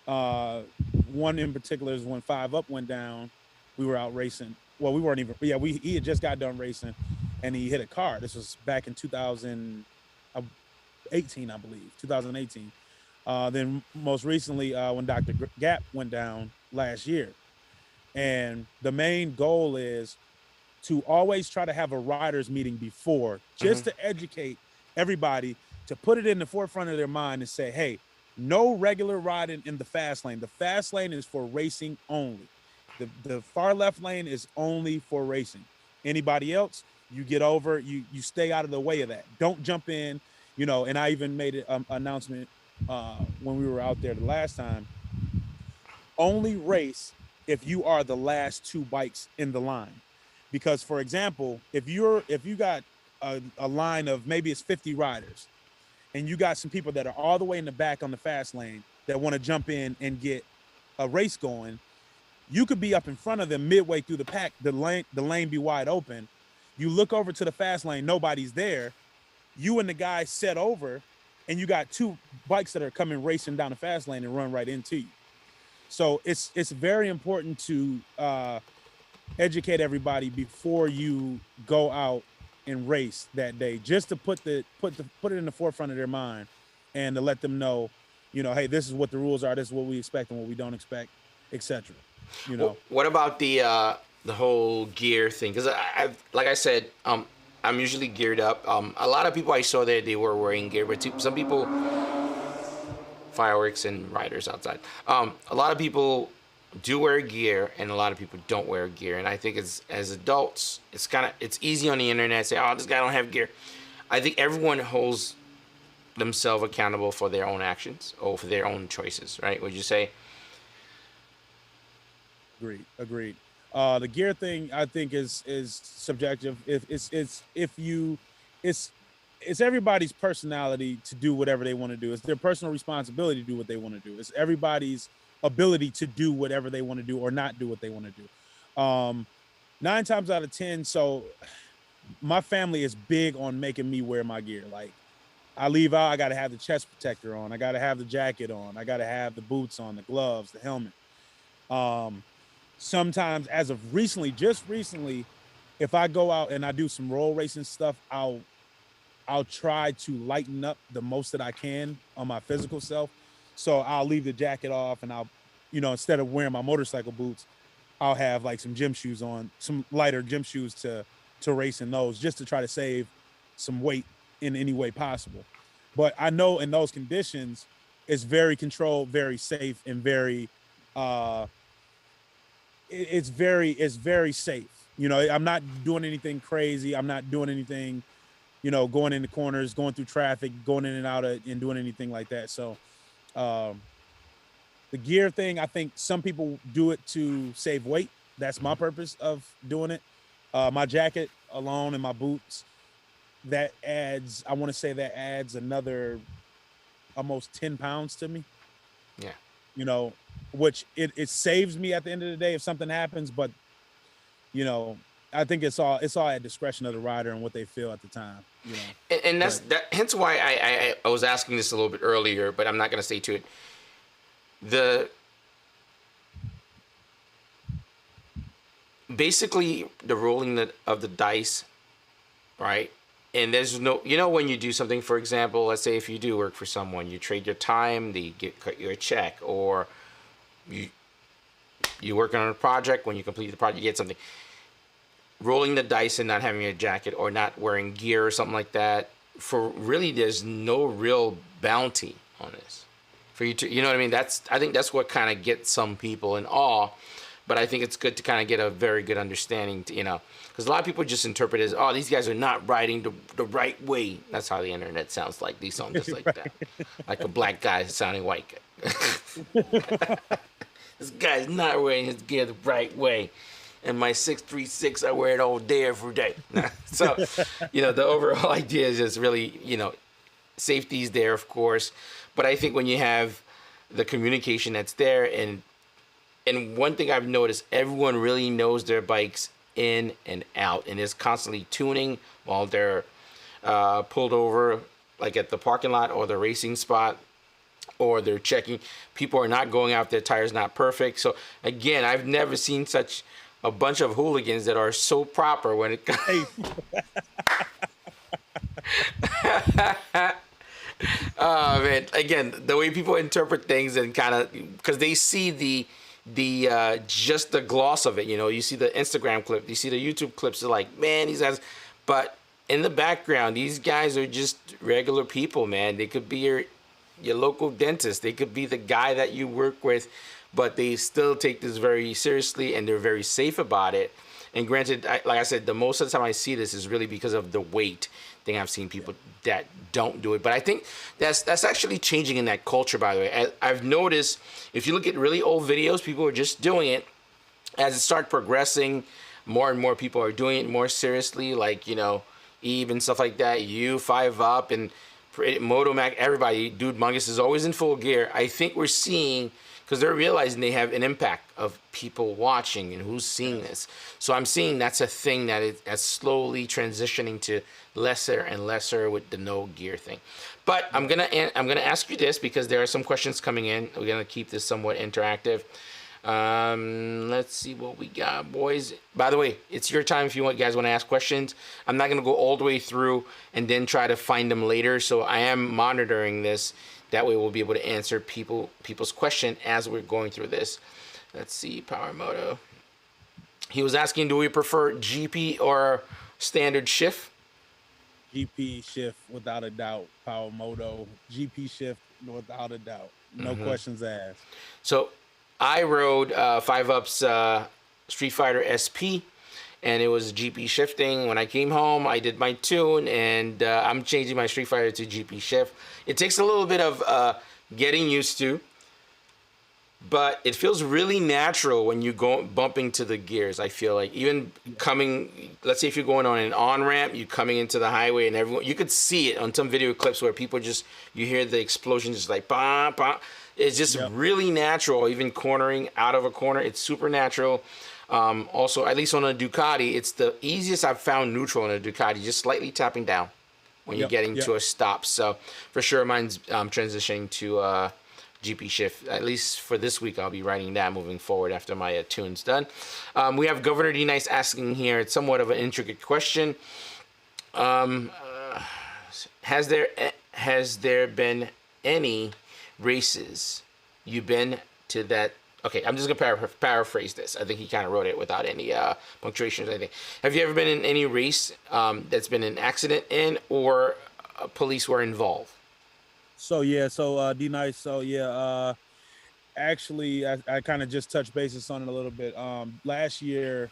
one in particular is when 5 Up went down. We were out racing. Well, we weren't even, yeah, he had just got done racing and he hit a car. This was back in 2018, I believe, 2018. Then most recently when Dr. Gap went down last year. And the main goal is to always try to have a riders meeting before, just to educate everybody, to put it in the forefront of their mind and say, hey, no regular riding in the fast lane. The fast lane is for racing only. The far left lane is only for racing. Anybody else, you get over, you stay out of the way of that. Don't jump in, you know. And I even made an announcement when we were out there the last time. Only race if you are the last 2 bikes in the line. Because, for example, if you got a line of maybe it's 50 riders, and you got some people that are all the way in the back on the fast lane that want to jump in and get a race going, you could be up in front of them midway through the pack, the lane be wide open. You look over to the fast lane, nobody's there. You and the guy set over, and you got 2 bikes that are coming racing down the fast lane and run right into you. So it's very important to educate everybody before you go out and race that day, just to put it in the forefront of their mind and to let them know, you know, hey, this is what the rules are, this is what we expect and what we don't expect, etc. You know. What about the whole gear thing? Because like I said, I'm usually geared up. A lot of people I saw there, they were wearing gear, but some people, fireworks and riders outside. A lot of people do wear gear, and a lot of people don't wear gear. And I think as adults, it's easy on the internet to say, oh, this guy don't have gear. I think everyone holds themselves accountable for their own actions or for their own choices, right? Would you say? Agreed. The gear thing, I think, is subjective. It's everybody's personality to do whatever they want to do. It's their personal responsibility to do what they want to do. It's everybody's ability to do whatever they want to do or not do what they want to do. 9 times out of 10, so my family is big on making me wear my gear. Like, I leave out, I got to have the chest protector on, I got to have the jacket on, I got to have the boots on, the gloves, the helmet. Sometimes, as of just recently, if I go out and I do some roll racing stuff, I'll try to lighten up the most that I can on my physical self. So I'll leave the jacket off, and I'll, you know, instead of wearing my motorcycle boots, I'll have like some gym shoes on, some lighter gym shoes to race in those, just to try to save some weight in any way possible. But I know in those conditions, it's very controlled, very safe, and very, it's very safe. You know, I'm not doing anything crazy. I'm not doing anything, you know, going into corners, going through traffic, going in and out and doing anything like that. So the gear thing, I think some people do it to save weight. That's my purpose of doing it. My jacket alone and my boots, that adds another almost 10 pounds to me. Yeah. You know, which it saves me at the end of the day if something happens. But, you know, I think it's all at discretion of the rider and what they feel at the time. You know, and that's hence why I was asking this a little bit earlier, but I'm not going to stay to it. Basically the rolling of the dice, right? And there's no, you know, when you do something, for example, let's say if you do work for someone, you trade your time, they cut you a check, or you work on a project, when you complete the project, you get something. Rolling the dice and not having a jacket or not wearing gear or something like that, for really, there's no real bounty on this for you to, you know what I mean? I think that's what kind of gets some people in awe. but I think it's good to kind of get a very good understanding, because a lot of people just interpret it as, oh, these guys are not riding the right way. That's how the internet sounds like. These sound just like that, like a black guy sounding white guy. This guy's not wearing his gear the right way. And my 636, I wear it all day, every day. So, the overall idea is just really, safety's there, of course. But I think when you have the communication that's there, and one thing I've noticed, everyone really knows their bikes in and out, and is constantly tuning while they're pulled over, like at the parking lot or the racing spot, or they're checking. People are not going out, their tires not perfect. So again, I've never seen such a bunch of hooligans that are so proper when it comes. Oh man, again, the way people interpret things, and kind of, because they see the just the gloss of it, you see the Instagram clip, you see the YouTube clips, they're like, man, these guys, but in the background, these guys are just regular people, man. They could be your local dentist, they could be the guy that you work with, but they still take this very seriously, and they're very safe about it. And granted, like I said, the most of the time I see this is really because of the weight thing. I've seen people that don't do it, but I think that's actually changing in that culture, by the way. I've noticed, if you look at really old videos, people are just doing it. As it starts progressing, more and more people are doing it more seriously, like, Eve and stuff like that, you, 5 Up, and Moto Mac, everybody, Dude Mungus is always in full gear. I think we're seeing, because they're realizing they have an impact of people watching and who's seeing this. So I'm seeing that's a thing that is slowly transitioning to lesser and lesser with the no gear thing. But I'm gonna ask you this, because there are some questions coming in. We're gonna keep this somewhat interactive. Let's see what we got, boys. By the way, it's your time if you guys want to ask questions. I'm not gonna go all the way through and then try to find them later. So I am monitoring this. That way we'll be able to answer people's question as we're going through this. Let's see, Power Moto. He was asking, do we prefer GP or standard shift? GP shift, without a doubt. Power Moto, GP shift, without a doubt. No questions asked. So I rode 5 Up's Street Fighter SP, and it was GP shifting. When I came home, I did my tune, and I'm changing my Street Fighter to GP shift. It takes a little bit of getting used to, but it feels really natural when you go bumping to the gears. I feel like even coming, let's say if you're going on an on-ramp, you're coming into the highway, and everyone, you could see it on some video clips where people just, you hear the explosion just like, bah, bah. It's just really natural, even cornering out of a corner. It's super natural. Also, at least on a Ducati, it's the easiest I've found neutral on a Ducati, just slightly tapping down when you're getting to a stop. So for sure, mine's transitioning to GP shift. At least for this week, I'll be riding that moving forward after my tune's done. We have Governor D Nice asking here, it's somewhat of an intricate question. Has there been any races you've been to that? Okay, I'm just gonna paraphrase this. I think he kind of wrote it without any punctuation or anything. Have you ever been in any race that's been an accident in, or police were involved? So D Nice. So actually, I kind of just touched bases on it a little bit. Last year,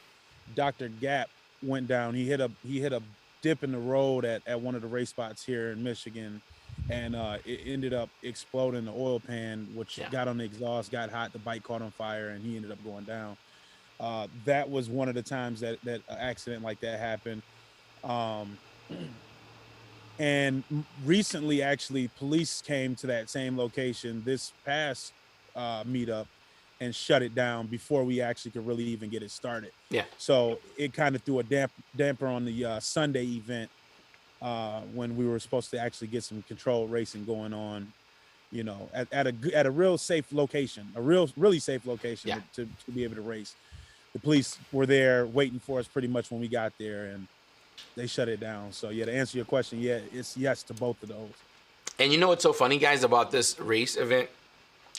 Dr. Gap went down. He hit a dip in the road at one of the race spots here in Michigan, and it ended up exploding the oil pan, which got on the exhaust, got hot, the bike caught on fire, and he ended up going down. That was one of the times that an accident like that happened. And recently, actually, police came to that same location this past meetup and shut it down before we actually could really even get it started. Yeah. So it kind of threw a damper on the Sunday event when we were supposed to actually get some controlled racing going on, at a real safe location, really safe location to be able to race. The police were there waiting for us pretty much when we got there, and they shut it down. So to answer your question, it's yes to both of those. And you know what's so funny, guys, about this race event?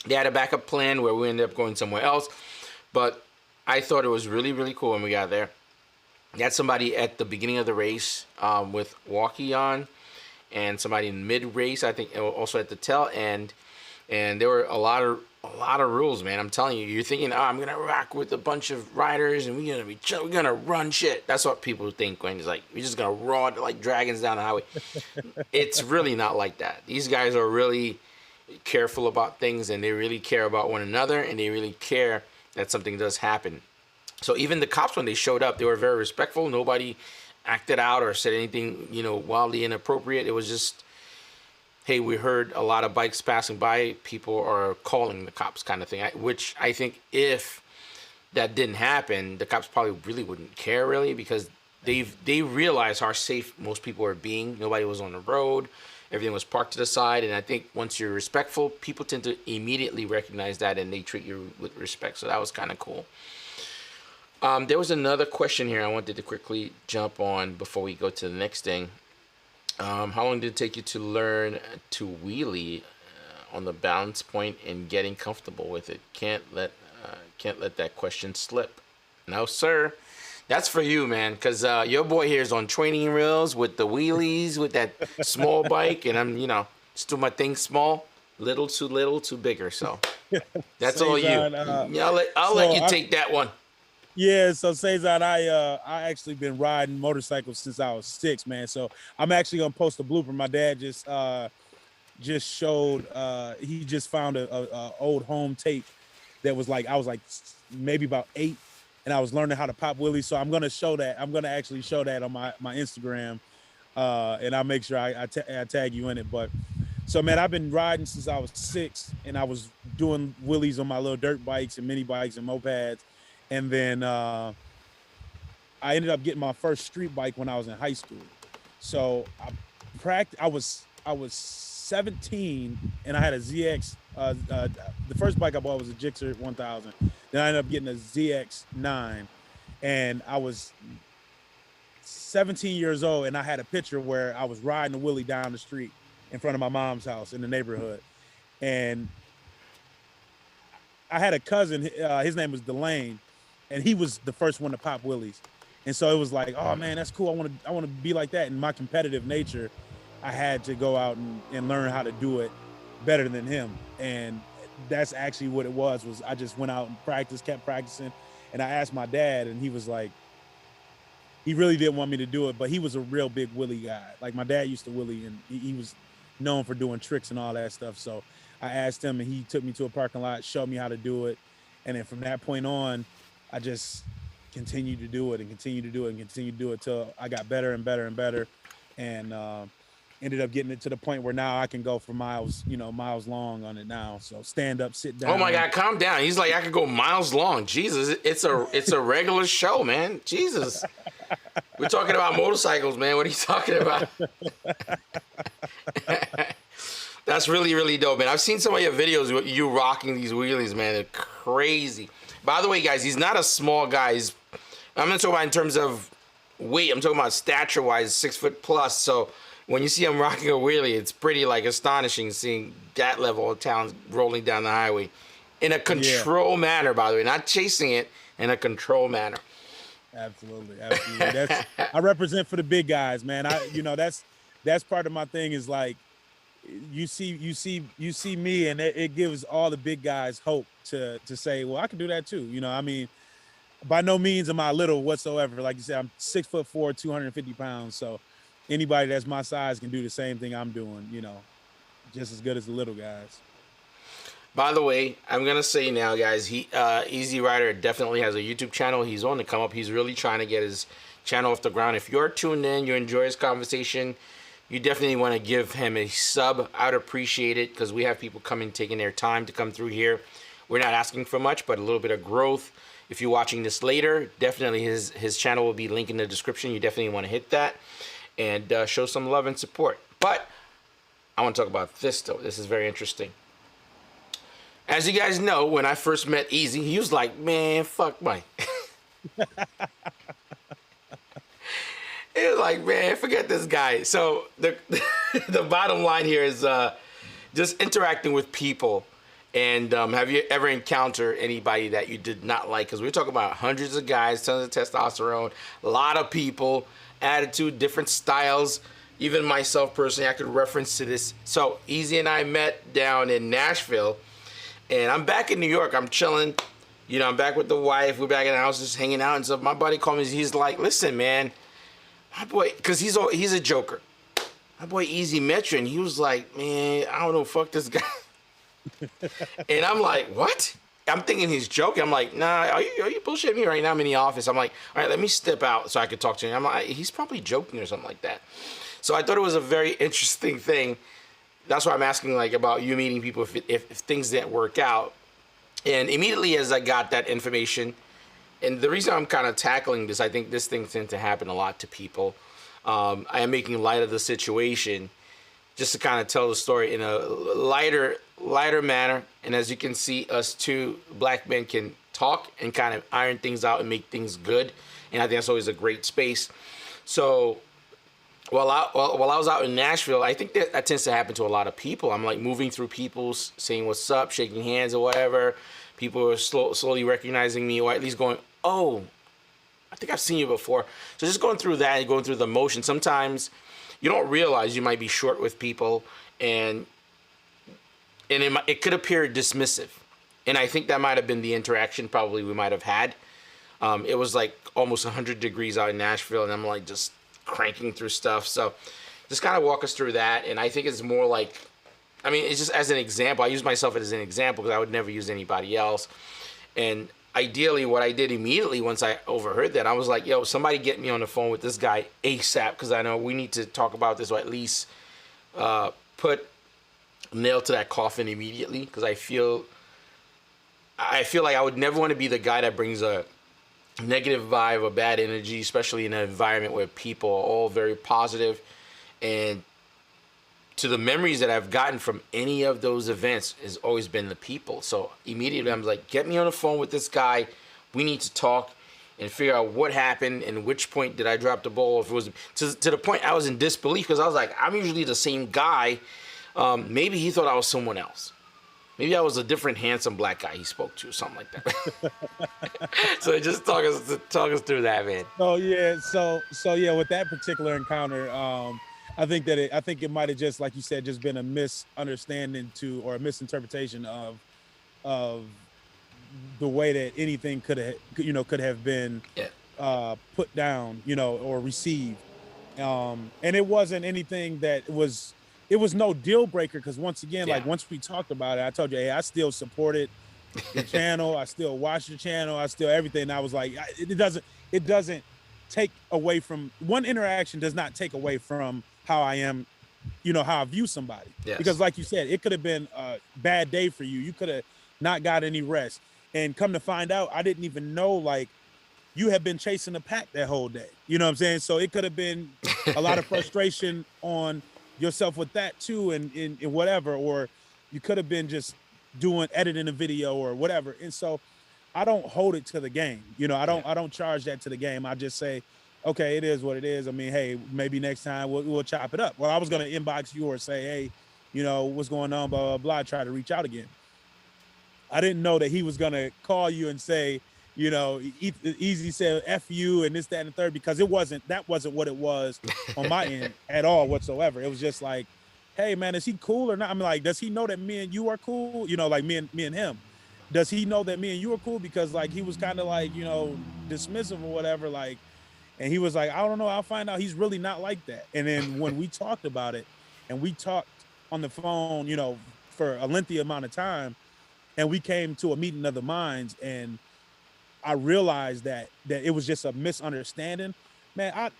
They had a backup plan where we ended up going somewhere else, but I thought it was really, really cool when we got there. They had somebody at the beginning of the race with walkie on, and somebody in mid-race, I think, also at the tail end. and there were a lot of rules, man. I'm telling you, you're thinking, oh, I'm gonna rock with a bunch of riders and we're gonna run shit. That's what people think when it's like we're just gonna raw like dragons down the highway. It's really not like that. These guys are really careful about things, and they really care about one another, and they really care that something does happen. So even the cops, when they showed up, they were very respectful. Nobody acted out or said anything, wildly inappropriate. It was just, hey, we heard a lot of bikes passing by. People are calling the cops, kind of thing. Which I think if that didn't happen, the cops probably really wouldn't care, really, because they realize how safe most people are being. Nobody was on the road. Everything was parked to the side. And I think once you're respectful, people tend to immediately recognize that, and they treat you with respect. So that was kind of cool. There was another question here I wanted to quickly jump on before we go to the next thing. How long did it take you to learn to wheelie on the balance point and getting comfortable with it? Can't let that question slip. No, sir. That's for you, man, because your boy here is on training rails with the wheelies, with that small bike, and I'm, just do my thing small, little too bigger. So that's all you. I'll let you take that one. Yeah, so Cezanne, I actually been riding motorcycles since I was 6, man. So I'm actually gonna post a blooper. My dad just showed he just found a old home tape that was like I was like maybe about 8, and I was learning how to pop wheelies. So I'm gonna show that. I'm gonna actually show that on my Instagram, and I'll make sure I tag you in it. But so man, I've been riding since I was 6, and I was doing wheelies on my little dirt bikes and mini bikes and mopeds. And then I ended up getting my first street bike when I was in high school. So I was 17, and I had a ZX. The first bike I bought was a Gixxer 1000. Then I ended up getting a ZX9, and I was 17 years old, and I had a picture where I was riding a wheelie down the street in front of my mom's house in the neighborhood. And I had a cousin, his name was Delane, and he was the first one to pop wheelies. And so it was like, oh man, that's cool. I want to be like that. And my competitive nature, I had to go out and learn how to do it better than him. And that's actually what it was I just went out and kept practicing. And I asked my dad, and he was like, he really didn't want me to do it, but he was a real big wheelie guy. Like my dad used to wheelie, and he was known for doing tricks and all that stuff. So I asked him, and he took me to a parking lot, showed me how to do it. And then from that point on, I just continued to do it and continue to do it and continue to do it till I got better and better and better, and ended up getting it to the point where now I can go for miles long on it now. So stand up, sit down. Oh my God, calm down. He's like, I could go miles long. Jesus, it's a regular show, man. Jesus. We're talking about motorcycles, man. What are you talking about? That's really, really dope, man. I've seen some of your videos with you rocking these wheelies, man. They're crazy. By the way, guys, he's not a small guy. I'm not talking about in terms of weight. I'm talking about stature-wise, 6 foot plus. So when you see him rocking a wheelie, it's pretty astonishing seeing that level of talent rolling down the highway in a control manner. By the way, not chasing it, in a control manner. Absolutely. I represent for the big guys, man. That's part of my thing is like, you see me, and it gives all the big guys hope to say, well, I can do that too. I mean, by no means am I little whatsoever. Like you said, I'm 6'4", 250 pounds. So anybody that's my size can do the same thing I'm doing, just as good as the little guys. By the way, I'm going to say now, guys, Easy Rider definitely has a YouTube channel. He's on the come up. He's really trying to get his channel off the ground. If you're tuned in, you enjoy his conversation, you definitely want to give him a sub. I'd appreciate it, because we have people taking their time to come through here. We're not asking for much, but a little bit of growth. If you're watching this later, definitely his channel will be linked in the description. You definitely want to hit that and show some love and support. But I want to talk about this, though. This is very interesting. As you guys know, when I first met Easy, he was like, man, fuck Mike. He was like, man, forget this guy. So the bottom line here is just interacting with people. And have you ever encountered anybody that you did not like? Because we're talking about hundreds of guys, tons of testosterone, a lot of people, attitude, different styles, even myself personally, I could reference to this. So Easy and I met down in Nashville, and I'm back in New York. I'm chilling. You know, I'm back with the wife. We're back in the house just hanging out and stuff. My buddy called me. He's like, listen, man, my boy, because he's a joker. My boy Easy met you, and he was like, man, I don't know, fuck this guy. And I'm like, what? I'm thinking he's joking. I'm like, nah, are you bullshitting me right now? I'm in the office. I'm like, all right, let me step out so I could talk to him. I'm like, he's probably joking or something like that. So I thought it was a very interesting thing. That's why I'm asking, like, about you meeting people if things didn't work out. And immediately as I got that information, and the reason I'm kind of tackling this, I think this thing tends to happen a lot to people. I am making light of the situation just to kind of tell the story in a lighter manner. And as you can see, us two black men can talk and kind of iron things out and make things good. And I think that's always a great space. So while I was out in Nashville, I think that tends to happen to a lot of people. I'm like moving through people, saying what's up, shaking hands or whatever. People are slowly recognizing me, or at least going, oh, I think I've seen you before. So just going through that and going through the motion. Sometimes you don't realize you might be short with people, and it could appear dismissive. And I think that might have been the interaction probably we might have had. It was like almost 100 degrees out in Nashville, and I'm like just cranking through stuff. So just kind of walk us through that. And I think it's more like, I mean, it's just as an example. I use myself as an example because I would never use anybody else. And ideally, what I did immediately once I overheard that, I was like, yo, somebody get me on the phone with this guy ASAP, because I know we need to talk about this, or at least put a nail to that coffin immediately, because I feel like I would never want to be the guy that brings a negative vibe or bad energy, especially in an environment where people are all very positive. And to the memories that I've gotten from any of those events has always been the people. So immediately I'm like, get me on the phone with this guy. We need to talk and figure out what happened and which point did I drop the ball. If it was to the point I was in disbelief, because I was like, I'm usually the same guy. Maybe he thought I was someone else. Maybe I was a different handsome black guy he spoke to, something like that. So just talk us through that, man. Oh yeah, so yeah, with that particular encounter, I think it might have just, like you said, just been a misunderstanding or a misinterpretation of the way that anything could have been put down, or received. And it wasn't anything that was. It was no deal breaker, because once again, like once we talked about it, I told you, hey, I still supported the channel. I still watch the channel. I still everything. And I was like, it doesn't take away from, one interaction does not take away from how I am, how I view somebody. Yes. Because like you said, it could have been a bad day for you. You could have not got any rest. And come to find out, I didn't even know, like, you had been chasing the pack that whole day. You know what I'm saying? So it could have been a lot of frustration on yourself with that too, and whatever, or you could have been just editing a video or whatever. And so I don't hold it to the game. I don't charge that to the game. I just say, okay, it is what it is. I mean, hey, maybe next time we'll chop it up. Well, I was going to inbox you or say, hey, what's going on, blah, blah, blah, try to reach out again. I didn't know that he was going to call you and say, Easy said F you and this, that, and the third, because that wasn't what it was on my end at all whatsoever. It was just like, hey man, is he cool or not? I'm like, does he know that me and you are cool? Like me and him. Does he know that me and you are cool? Because like he was kind of like, dismissive or whatever, like, and he was like, I don't know, I'll find out. He's really not like that. And then when we talked about it, and we talked on the phone, for a lengthy amount of time, and we came to a meeting of the minds, and I realized that it was just a misunderstanding, man.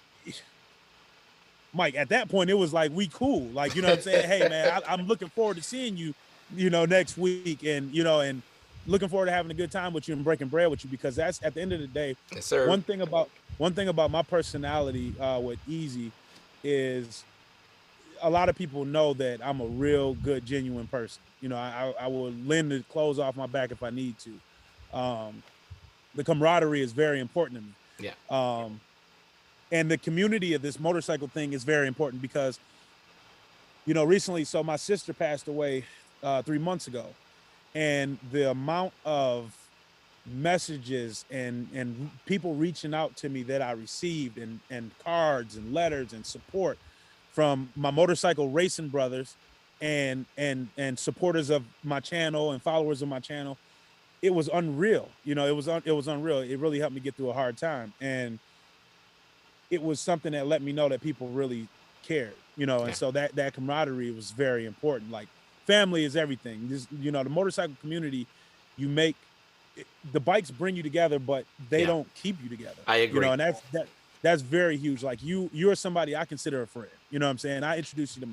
Mike, at that point, it was like, we cool. Like, what I'm saying? Hey man, I'm looking forward to seeing you, next week, and, and looking forward to having a good time with you and breaking bread with you, because that's, at the end of the day, yes, sir. One thing about my personality with Easy is a lot of people know that I'm a real good, genuine person. I will lend the clothes off my back if I need to. The camaraderie is very important to me. Yeah. And the community of this motorcycle thing is very important, because, recently, so my sister passed away 3 months ago, and the amount of messages and people reaching out to me that I received, and cards and letters and support from my motorcycle racing brothers and supporters of my channel and followers of my channel. It was unreal. It was unreal. It really helped me get through a hard time. And it was something that let me know that people really cared, and so that camaraderie was very important. Like, family is everything. The motorcycle community, the bikes bring you together, but they don't keep you together. I agree. And that's very huge. Like, you're somebody I consider a friend. You know what I'm saying? I introduced you to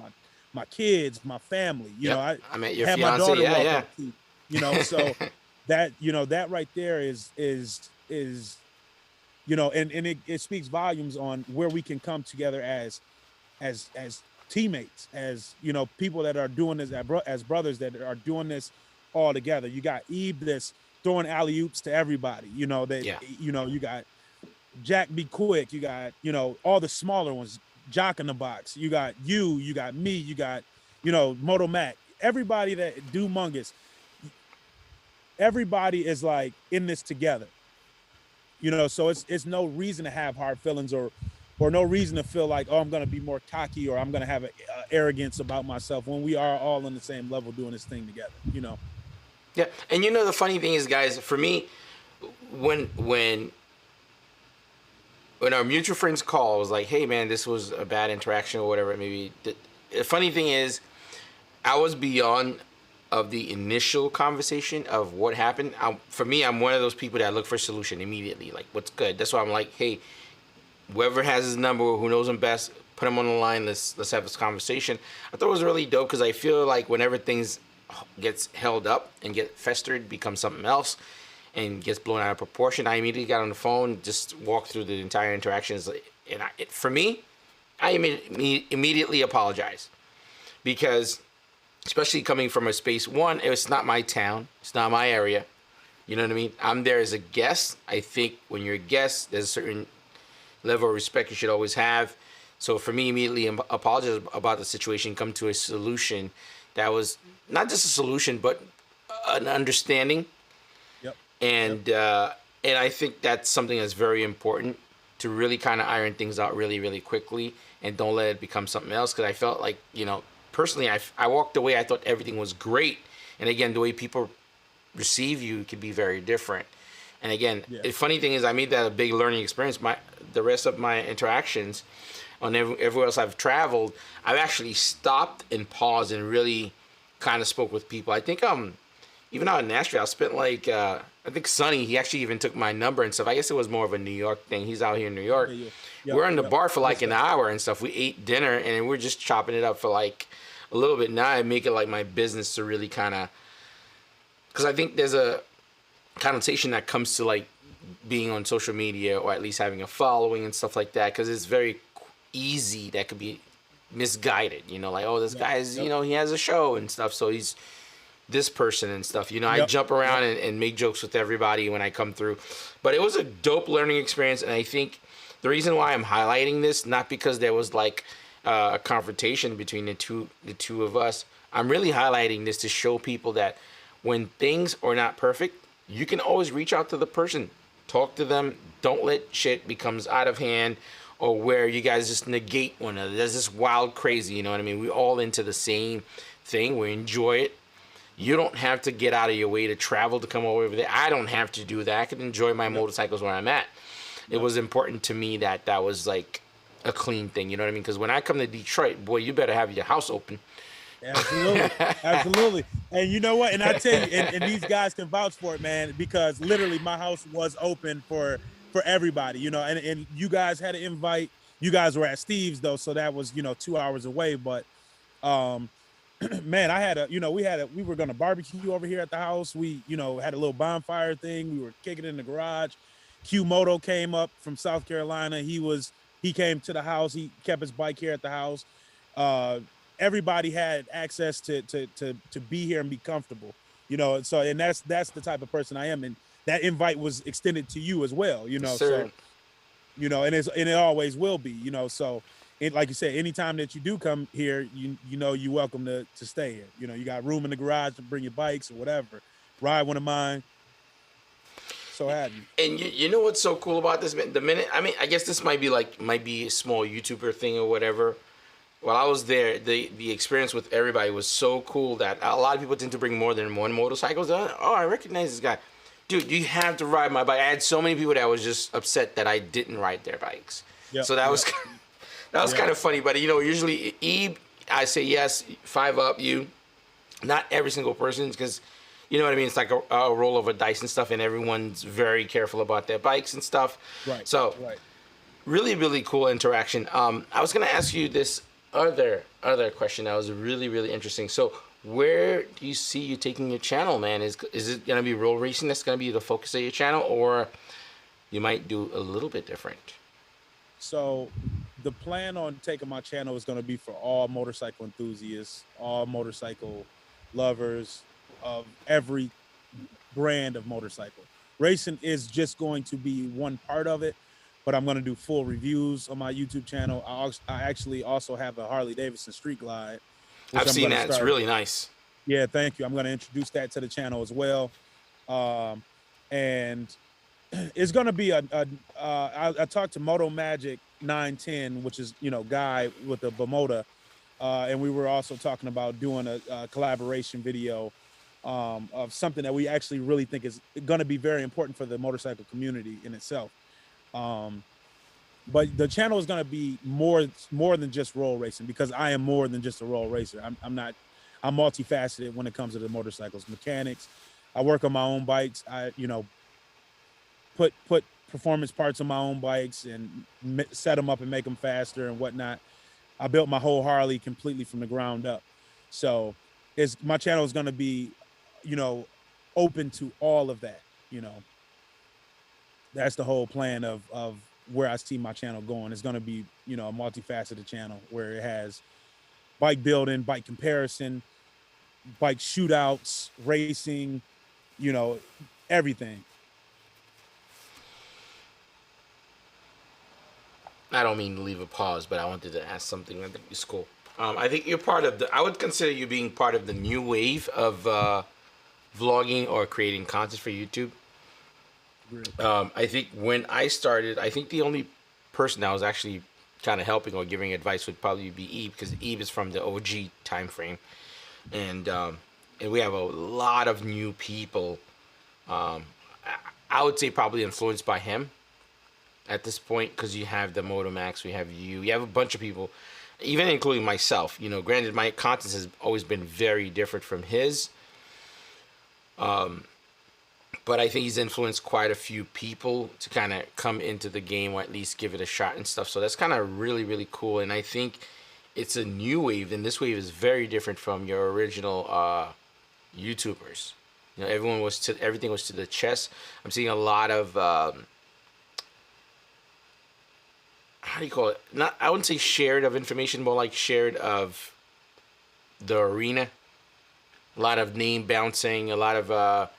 my kids, my family. I met your had fiance. my daughter Yeah. up to, so that right there is and it speaks volumes on where we can come together as teammates, as people that are doing this as brothers that are doing this all together. You got Eve that's throwing alley-oops to everybody. You got Jack Be Quick. You got all the smaller ones, Jock in the Box. You got me. You got Moto Mac. Everybody that do Mungus. Everybody is like in this together. So it's no reason to have hard feelings or no reason to feel like, oh, I'm going to be more cocky or I'm going to have arrogance about myself when we are all on the same level doing this thing together, Yeah. And the funny thing is, guys, for me, when our mutual friends call, it was like, hey, man, this was a bad interaction or whatever it may be. The funny thing is, I was beyond of the initial conversation of what happened. For me, I'm one of those people that look for a solution immediately. Like, what's good? That's why I'm like, hey, whoever has his number, who knows him best, put him on the line. Let's have this conversation. I thought it was really dope because I feel like whenever things gets held up and get festered, becomes something else, and gets blown out of proportion, I immediately got on the phone, just walked through the entire interactions, and for me, I immediately apologize because, especially coming from a space, one, it's not my town, it's not my area. You know what I mean? I'm there as a guest. I think when you're a guest, there's a certain level of respect you should always have. So for me, immediately apologize about the situation, come to a solution that was not just a solution, but an understanding. Yep. And I think that's something that's very important, to really kind of iron things out really, really quickly and don't let it become something else. Because I felt like, personally, I walked away, I thought everything was great. And again, the way people receive you can be very different. And again, the funny thing is, I made that a big learning experience. The rest of my interactions on everywhere else I've traveled, I've actually stopped and paused and really kind of spoke with people. I think even out in Nashville, I spent like, I think Sonny, he actually even took my number and stuff. I guess it was more of a New York thing. He's out here in New York. We're in the bar for like an hour and stuff. We ate dinner and we're just chopping it up for like a little bit. Now I make it like my business to really kind of, because I think there's a connotation that comes to like being on social media or at least having a following and stuff like that, because it's very easy that could be misguided, like, oh, this guy's, he has a show and stuff, so he's this person and stuff. I jump around and make jokes with everybody when I come through. But it was a dope learning experience, and I think the reason why I'm highlighting this, not because there was like a confrontation between the two of us. I'm really highlighting this to show people that when things are not perfect, you can always reach out to the person, talk to them. Don't let shit becomes out of hand, or where you guys just negate one another. There's this wild crazy, you know what I mean? We're all into the same thing. We enjoy it. You don't have to get out of your way to travel to come over there. I don't have to do that. I can enjoy my motorcycles where I'm at. It was important to me that was like a clean thing, you know what I mean? Because when I come to Detroit, boy, you better have your house open. Absolutely. And you know what? And I tell you, and these guys can vouch for it, man, because literally my house was open for everybody, and you guys had an invite. You guys were at Steve's though, so that was, 2 hours away. But man, we were gonna barbecue over here at the house. We, had a little bonfire thing. We were kicking it in the garage. Q Moto came up from South Carolina. He came to the house. He kept his bike here at the house. Everybody had access to be here and be comfortable, and so, and that's the type of person I am. And that invite was extended to you as well, so, and it always will be, so like you said, anytime that you do come here, you're welcome to stay here. You got room in the garage to bring your bikes or whatever, ride one of mine. So have you. And you know what's so cool about this? The minute, I mean, I guess this might be a small YouTuber thing or whatever. while I was there, the experience with everybody was so cool that a lot of people tend to bring more than one motorcycle. So, oh, I recognize this guy. Dude, you have to ride my bike. I had so many people that was just upset that I didn't ride their bikes. Yep, So that was kind of funny. But, usually I say yes, 5 up you. Not every single person, because, you know what I mean? It's like a roll of a dice and stuff, and everyone's very careful about their bikes and stuff. Right. So really, really cool interaction. I was going to ask you this other question that was really, really interesting. So where do you see you taking your channel, man? Is it going to be roll racing that's going to be the focus of your channel, or you might do a little bit different? So the plan on taking my channel is going to be for all motorcycle enthusiasts, all motorcycle lovers of every brand of motorcycle. Racing is just going to be one part of it, but I'm going to do full reviews on my YouTube channel. I actually also have a Harley Davidson Street Glide. I've seen that. It's really nice. Yeah, thank you. I'm going to introduce that to the channel as well. And it's going to be I talked to Moto Magic 910, which is, guy with the Bimota. And we were also talking about doing a collaboration video of something that we actually really think is going to be very important for the motorcycle community in itself. But the channel is going to be more than just roll racing, because I am more than just a roll racer. I'm multifaceted when it comes to the motorcycles, mechanics. I work on my own bikes. I, put performance parts on my own bikes and set them up and make them faster and whatnot. I built my whole Harley completely from the ground up. So my channel is going to be, open to all of that. That's the whole plan of where I see my channel going. It's going to be, a multifaceted channel where it has bike building, bike comparison, bike shootouts, racing, everything. I don't mean to leave a pause, but I wanted to ask something. I think it's cool. I think you're part of I would consider you being part of the new wave of vlogging or creating content for YouTube. I think when I started, I think the only person that was actually kind of helping or giving advice would probably be Eve, because Eve is from the OG time frame, and we have a lot of new people. I would say probably influenced by him at this point, because you have the Moto Max, you have a bunch of people, even including myself. Granted, my content has always been very different from his. But I think he's influenced quite a few people to kind of come into the game, or at least give it a shot and stuff. So that's kind of really, really cool. And I think it's a new wave, and this wave is very different from your original YouTubers. Everything was to the chest. I'm seeing a lot of how do you call it? I wouldn't say shared of information, more like shared of the arena. A lot of name bouncing, a lot of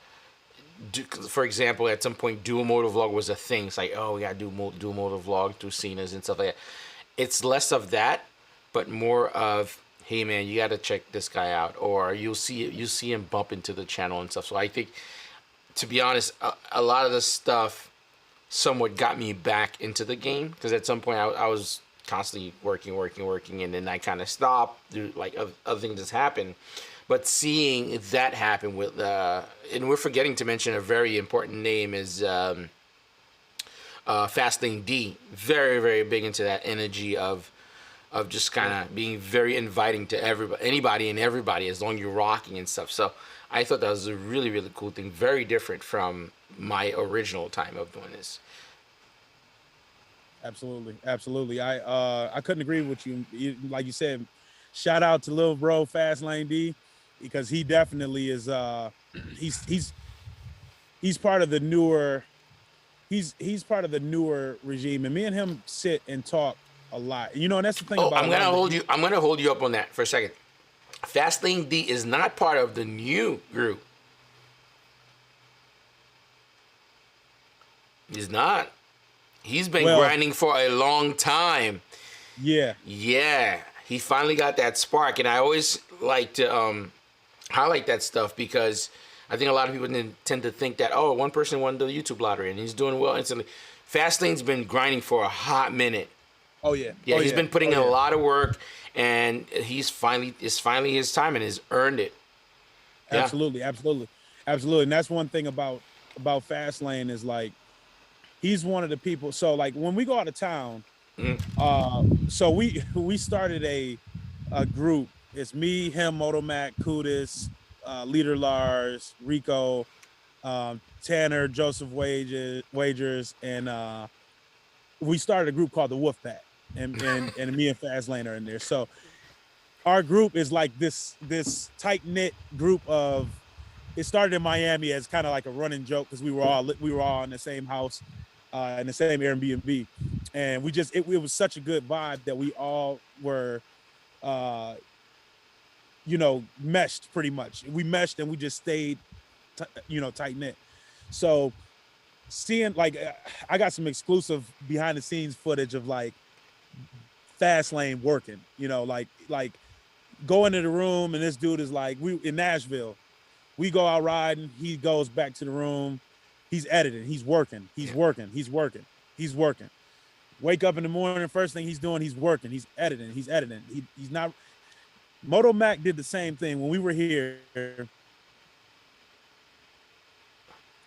for example, at some point, dual motor vlog was a thing. It's like, oh, we gotta do dual motor vlog through Cena's and stuff like that. It's less of that, but more of, hey man, you gotta check this guy out, or you see him bump into the channel and stuff. So I think, to be honest, a lot of the stuff somewhat got me back into the game, because at some point I was constantly working, and then I kind of stopped. Like other things just happened. But seeing that happen with, and we're forgetting to mention a very important name, is Fastlane D. Very, very big into that energy of just kind of being very inviting to anybody and everybody, as long as you're rocking and stuff. So I thought that was a really, really cool thing. Very different from my original time of doing this. Absolutely. I couldn't agree with you. Like you said, shout out to little bro Fastlane D, because he definitely is. He's part of the newer. He's part of the newer regime, and me and him sit and talk a lot. And that's the thing about. I'm gonna hold you up on that for a second. Fastlane D is not part of the new group. He's not. He's been grinding for a long time. Yeah. He finally got that spark, and I always like to highlight that stuff, because I think a lot of people tend to think that, oh, one person won the YouTube lottery and he's doing well instantly. Fastlane's been grinding for a hot minute. Oh yeah. Yeah, oh, he's yeah. been putting oh, in a yeah. lot of work, and it's finally his time, and has earned it. Yeah. Absolutely, absolutely, absolutely. And that's one thing about Fastlane is like he's one of the people. So like when we go out of town, so we started a group. It's me, him, Moto Mac, Kudis, Leader Lars, Rico, Tanner, Joseph Wagers, and we started a group called the Wolfpack, and me and Fastlane are in there. So our group is like this tight knit group of. It started in Miami as kind of like a running joke because we were all in the same house, in the same Airbnb, and we just it was such a good vibe that we all were, meshed pretty much. We meshed and we just stayed, tight knit. So seeing like I got some exclusive behind the scenes footage of like Fastlane working, like go into the room and this dude is like we in Nashville. We go out riding. He goes back to the room. He's editing. He's working. He's working. He's working. He's working. Wake up in the morning. First thing he's doing, he's working. He's editing. He's editing. He's not. Moto Mac did the same thing when we were here.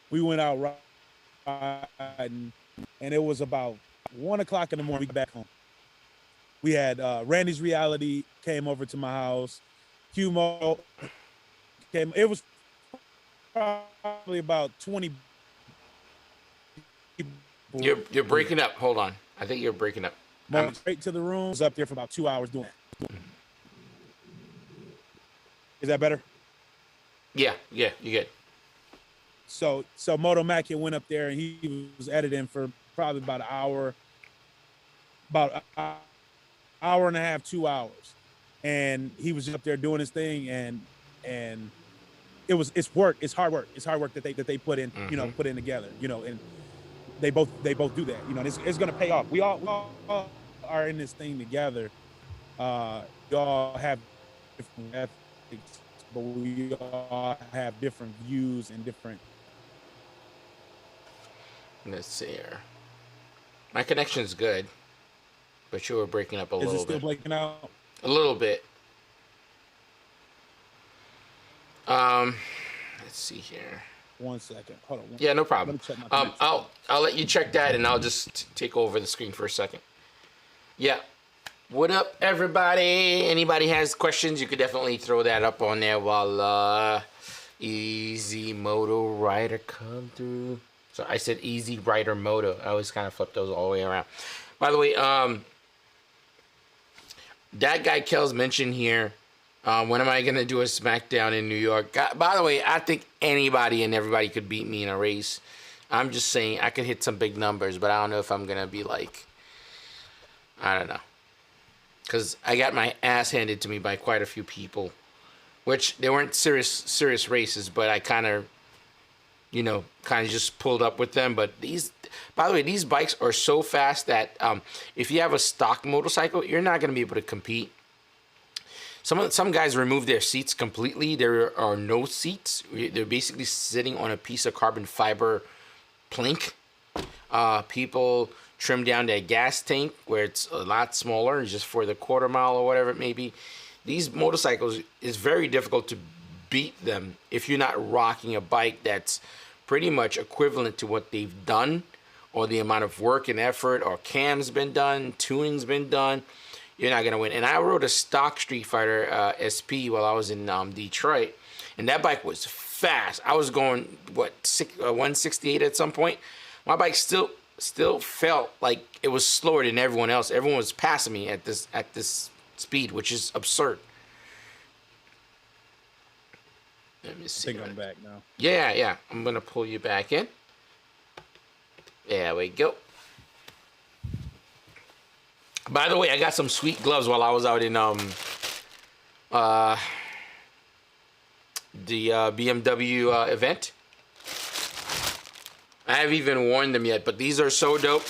We went out riding, and it was about 1 o'clock in the morning. We got back home. We had Randy's Reality came over to my house. Qmo came. It was probably about 20 people. You're breaking up. Hold on. I think you're breaking up. Went straight to the room. Was up there for about 2 hours doing that. Is that better? Yeah, you good. So Moto Mac went up there and he was editing for probably about an hour, hour and a half, 2 hours, and he was up there doing his thing, and it's work. It's hard work. It's hard work that they put in, put in together, and they both do that, and it's going to pay off. We all are in this thing together. We all have different ethics, but we all have different views and different. Let's see here. My connection's good, but you were breaking up a little bit. Is it still breaking out? A little bit. Let's see here. 1 second. Hold on. Yeah, no problem. Let me check my I'll let you check that, and I'll just take over the screen for a second. Yeah. What up, everybody? Anybody has questions, you could definitely throw that up on there while Easy Moto Rider come through. So I said Easy Rider Moto. I always kind of flip those all the way around. By the way, that guy Kel's mentioned here, when am I going to do a SmackDown in New York? By the way, I think anybody and everybody could beat me in a race. I'm just saying I could hit some big numbers, but I don't know if I'm going to be like, I don't know. Because I got my ass handed to me by quite a few people, which they weren't serious races, but I kind of just pulled up with them. But by the way, these bikes are so fast that if you have a stock motorcycle, you're not going to be able to compete. Some guys remove their seats completely. There are no seats. They're basically sitting on a piece of carbon fiber plank. People trim down their gas tank where it's a lot smaller, just for the quarter mile or whatever it may be. These motorcycles, is very difficult to beat them if you're not rocking a bike that's pretty much equivalent to what they've done, or the amount of work and effort, or cam's been done, tuning's been done. You're not gonna win. And I rode a stock Street Fighter SP while I was in Detroit, and that bike was fast. I was going 168 at some point. My bike still felt like it was slower than everyone else. Everyone was passing me at this speed, which is absurd. Let me see. I think I'm back now. Yeah. I'm gonna pull you back in. There we go. By the way, I got some sweet gloves while I was out in the BMW event. I haven't even worn them yet, but these are so dope.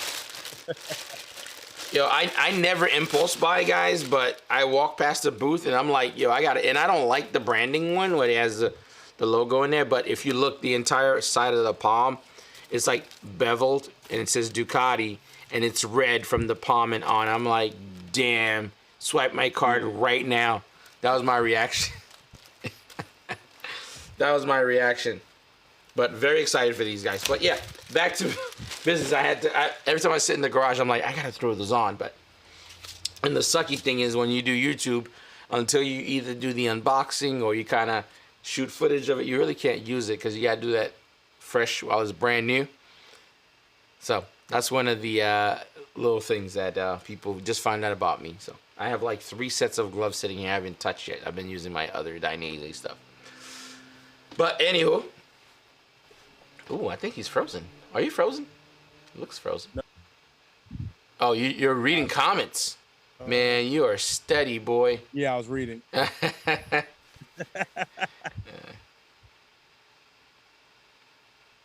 Yo, I never impulse buy, guys, but I walk past the booth and I'm like, yo, I got it. And I don't like the branding one where it has the logo in there, but if you look, the entire side of the palm, it's like beveled and it says Ducati, and it's red from the palm and on. I'm like, damn, swipe my card right now. That was my reaction. That was my reaction. But very excited for these guys. But yeah, back to business. Every time I sit in the garage, I'm like, I gotta throw those on. And the sucky thing is when you do YouTube, until you either do the unboxing or you kind of shoot footage of it, you really can't use it because you gotta do that fresh while it's brand new. So that's one of the little things that people just find out about me. So I have like 3 sets of gloves sitting here I haven't touched yet. I've been using my other Dainese stuff. But anywho, ooh, I think he's frozen. Are you frozen? He looks frozen. No. Oh, you're reading comments. Man, you are steady, boy. Yeah, I was reading.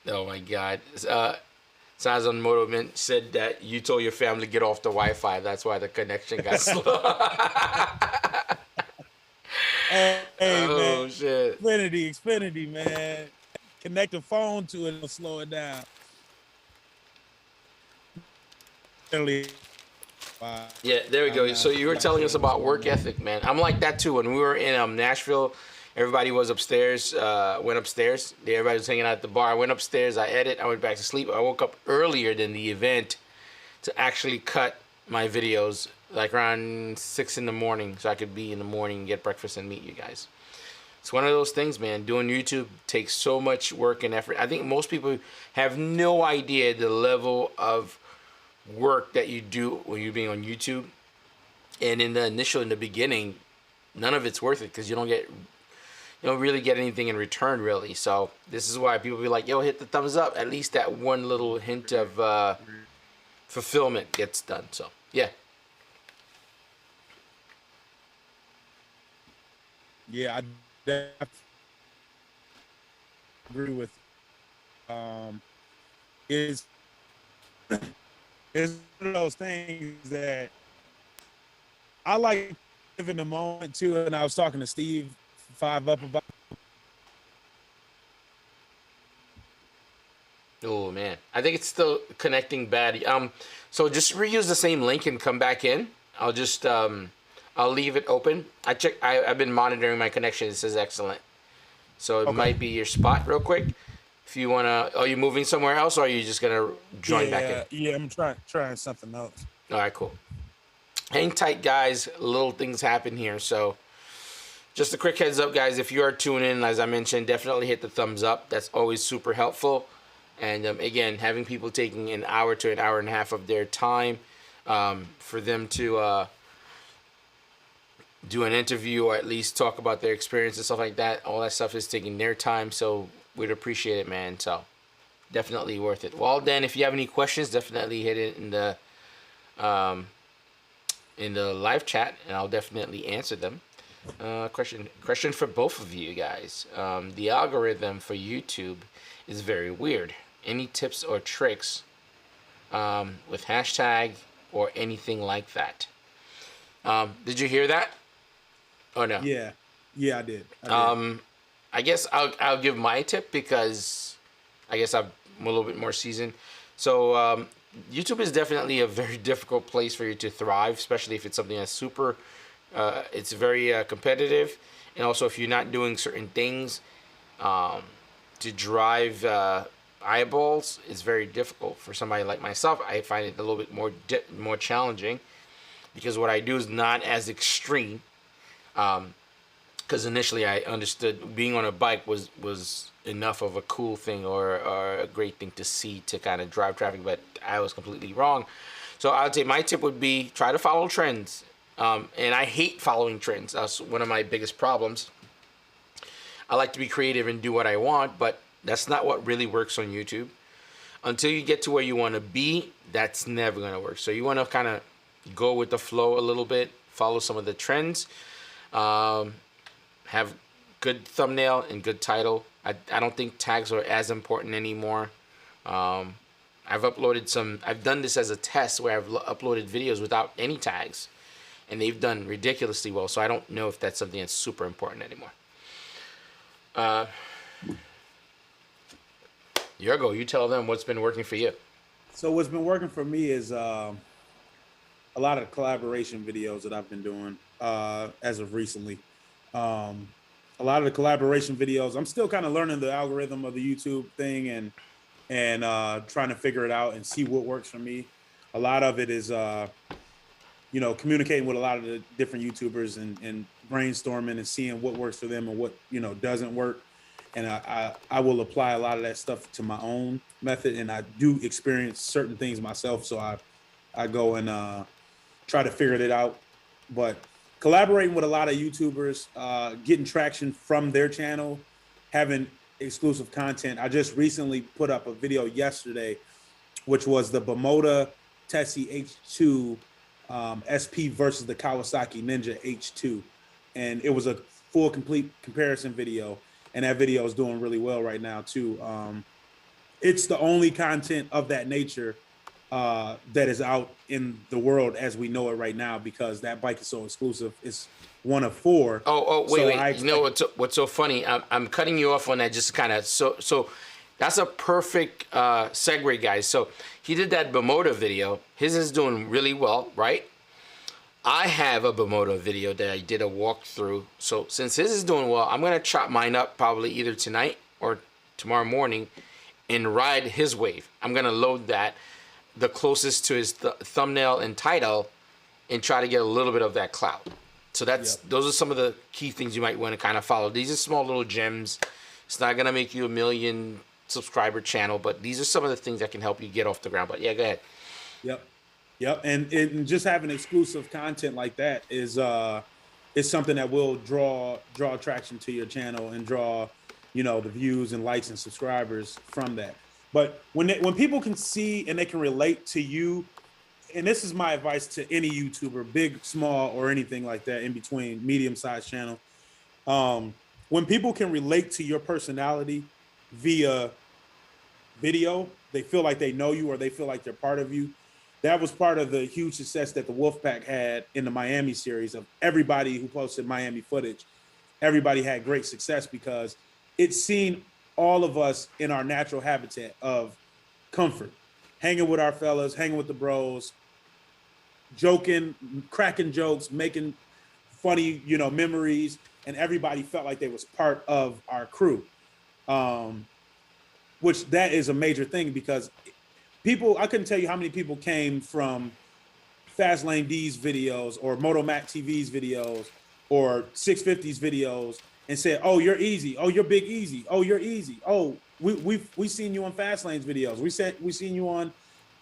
Oh my God. Sazon Motoman said that you told your family to get off the Wi-Fi. That's why the connection got slow. Hey, oh, man. Shit. Xfinity, man. Connect the phone to it and slow it down. Yeah, there we go. So you were telling us about work ethic, man. I'm like that too. When we were in Nashville, everybody was upstairs, went upstairs. Everybody was hanging out at the bar. I went upstairs, I edited, I went back to sleep. I woke up earlier than the event to actually cut my videos, like around 6 in the morning, so I could be in the morning, get breakfast, and meet you guys. It's one of those things, man. Doing YouTube takes so much work and effort. I think most people have no idea the level of work that you do when you're being on YouTube. And in the beginning, none of it's worth it because you don't really get anything in return, really. So this is why people be like, yo, hit the thumbs up. At least that one little hint of fulfillment gets done. So yeah. Yeah, I definitely agree with is it's one of those things that I like to live in the moment too. And I was talking to Steve 5 Up about. Oh man, I think it's still connecting bad. So just reuse the same link and come back in. I'll just I'll leave it open. I've been monitoring my connection. It says excellent. So it might be your spot real quick. If you wanna, are you moving somewhere else, or are you just gonna join back in? Yeah, I'm trying something else. All right, cool. Hang tight, guys. Little things happen here. So just a quick heads up, guys. If you are tuning in, as I mentioned, definitely hit the thumbs up. That's always super helpful. And again, having people taking an hour to an hour and a half of their time for them to do an interview or at least talk about their experience and stuff like that. All that stuff is taking their time, so we'd appreciate it, man. So definitely worth it. Well, then, if you have any questions, definitely hit it in the live chat, and I'll definitely answer them. Question for both of you guys. The algorithm for YouTube is very weird. Any tips or tricks with hashtag or anything like that? Did you hear that? Oh no. Yeah, I did. I guess I'll give my tip because I guess I'm a little bit more seasoned. So YouTube is definitely a very difficult place for you to thrive, especially if it's something that's super. It's very competitive, and also if you're not doing certain things to drive eyeballs, it's very difficult for somebody like myself. I find it a little bit more challenging because what I do is not as extreme. Because initially I understood being on a bike was enough of a cool thing or a great thing to see to kind of drive traffic, but I was completely wrong. So I would say my tip would be try to follow trends. And I hate following trends. That's one of my biggest problems. I like to be creative and do what I want, but that's not what really works on YouTube. Until you get to where you want to be, that's never going to work. So you want to kind of go with the flow a little bit, follow some of the trends. Have good thumbnail and good title. I don't think tags are as important anymore. I've done this as a test where I've uploaded videos without any tags, and they've done ridiculously well. So I don't know if that's something that's super important anymore. Yorgo, you tell them what's been working for you. So what's been working for me is a lot of collaboration videos that I've been doing as of recently. Um, a lot of the collaboration videos, I'm still kind of learning the algorithm of the YouTube thing and trying to figure it out and see what works for me. A lot of it is communicating with a lot of the different YouTubers and brainstorming and seeing what works for them and what doesn't work. And I will apply a lot of that stuff to my own method, and I do experience certain things myself. So I go and try to figure it out. But collaborating with a lot of YouTubers, getting traction from their channel, having exclusive content. I just recently put up a video yesterday, which was the Bimota Tessie H2 SP versus the Kawasaki Ninja H2. And it was a full complete comparison video. And that video is doing really well right now too. It's the only content of that nature that is out in the world as we know it right now, because that bike is so exclusive. It's one of 4. Wait. You know what's so funny? I'm cutting you off on that just kind of so that's a perfect segue, guys. So he did that Bimota video. His is doing really well, right? I have a Bimota video that I did a walkthrough. So since his is doing well, I'm gonna chop mine up probably either tonight or tomorrow morning and ride his wave. I'm gonna load that the closest to his thumbnail and title and try to get a little bit of that clout. So those are some of the key things you might want to kind of follow. These are small little gems. It's not gonna make you a 1 million subscriber channel, but these are some of the things that can help you get off the ground. But yeah, go ahead. Yep. And just having exclusive content like that is something that will draw attraction to your channel and draw, the views and likes and subscribers from that. But when people can see and they can relate to you, and this is my advice to any YouTuber, big, small, or anything like that, in between, medium-sized channel. When people can relate to your personality via video, they feel like they know you or they feel like they're part of you. That was part of the huge success that the Wolfpack had in the Miami series. Of everybody who posted Miami footage, everybody had great success because it's seen all of us in our natural habitat of comfort, hanging with our fellas, hanging with the bros, joking, cracking jokes, making funny, memories, and everybody felt like they was part of our crew. Which that is a major thing, because I couldn't tell you how many people came from Fast Lane D's videos or Moto Mac TV's videos or 650's videos and said, "Oh, you're easy. Oh, you're Big Easy. Oh, you're easy. Oh, we seen you on Fast Lane's videos. We seen you on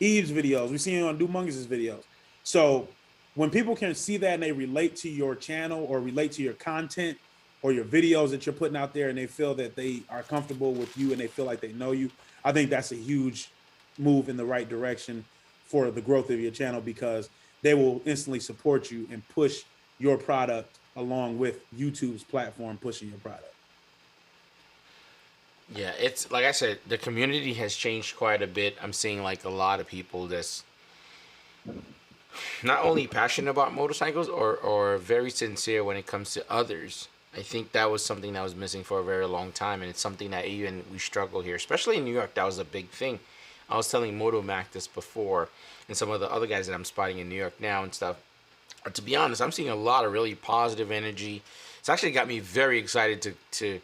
Eve's videos. We seen you on Dumungus's videos." So when people can see that and they relate to your channel or relate to your content or your videos that you're putting out there, and they feel that they are comfortable with you and they feel like they know you, I think that's a huge move in the right direction for the growth of your channel, because they will instantly support you and push your product along with YouTube's platform pushing your product. Yeah, it's like I said, the community has changed quite a bit. I'm seeing like a lot of people that's not only passionate about motorcycles or very sincere when it comes to others. I think that was something that was missing for a very long time, and it's something that even we struggle here, especially in New York. That was a big thing. I was telling Moto Mac this before, and some of the other guys that I'm spotting in New York now and stuff. To be honest, I'm seeing a lot of really positive energy. It's actually got me very excited to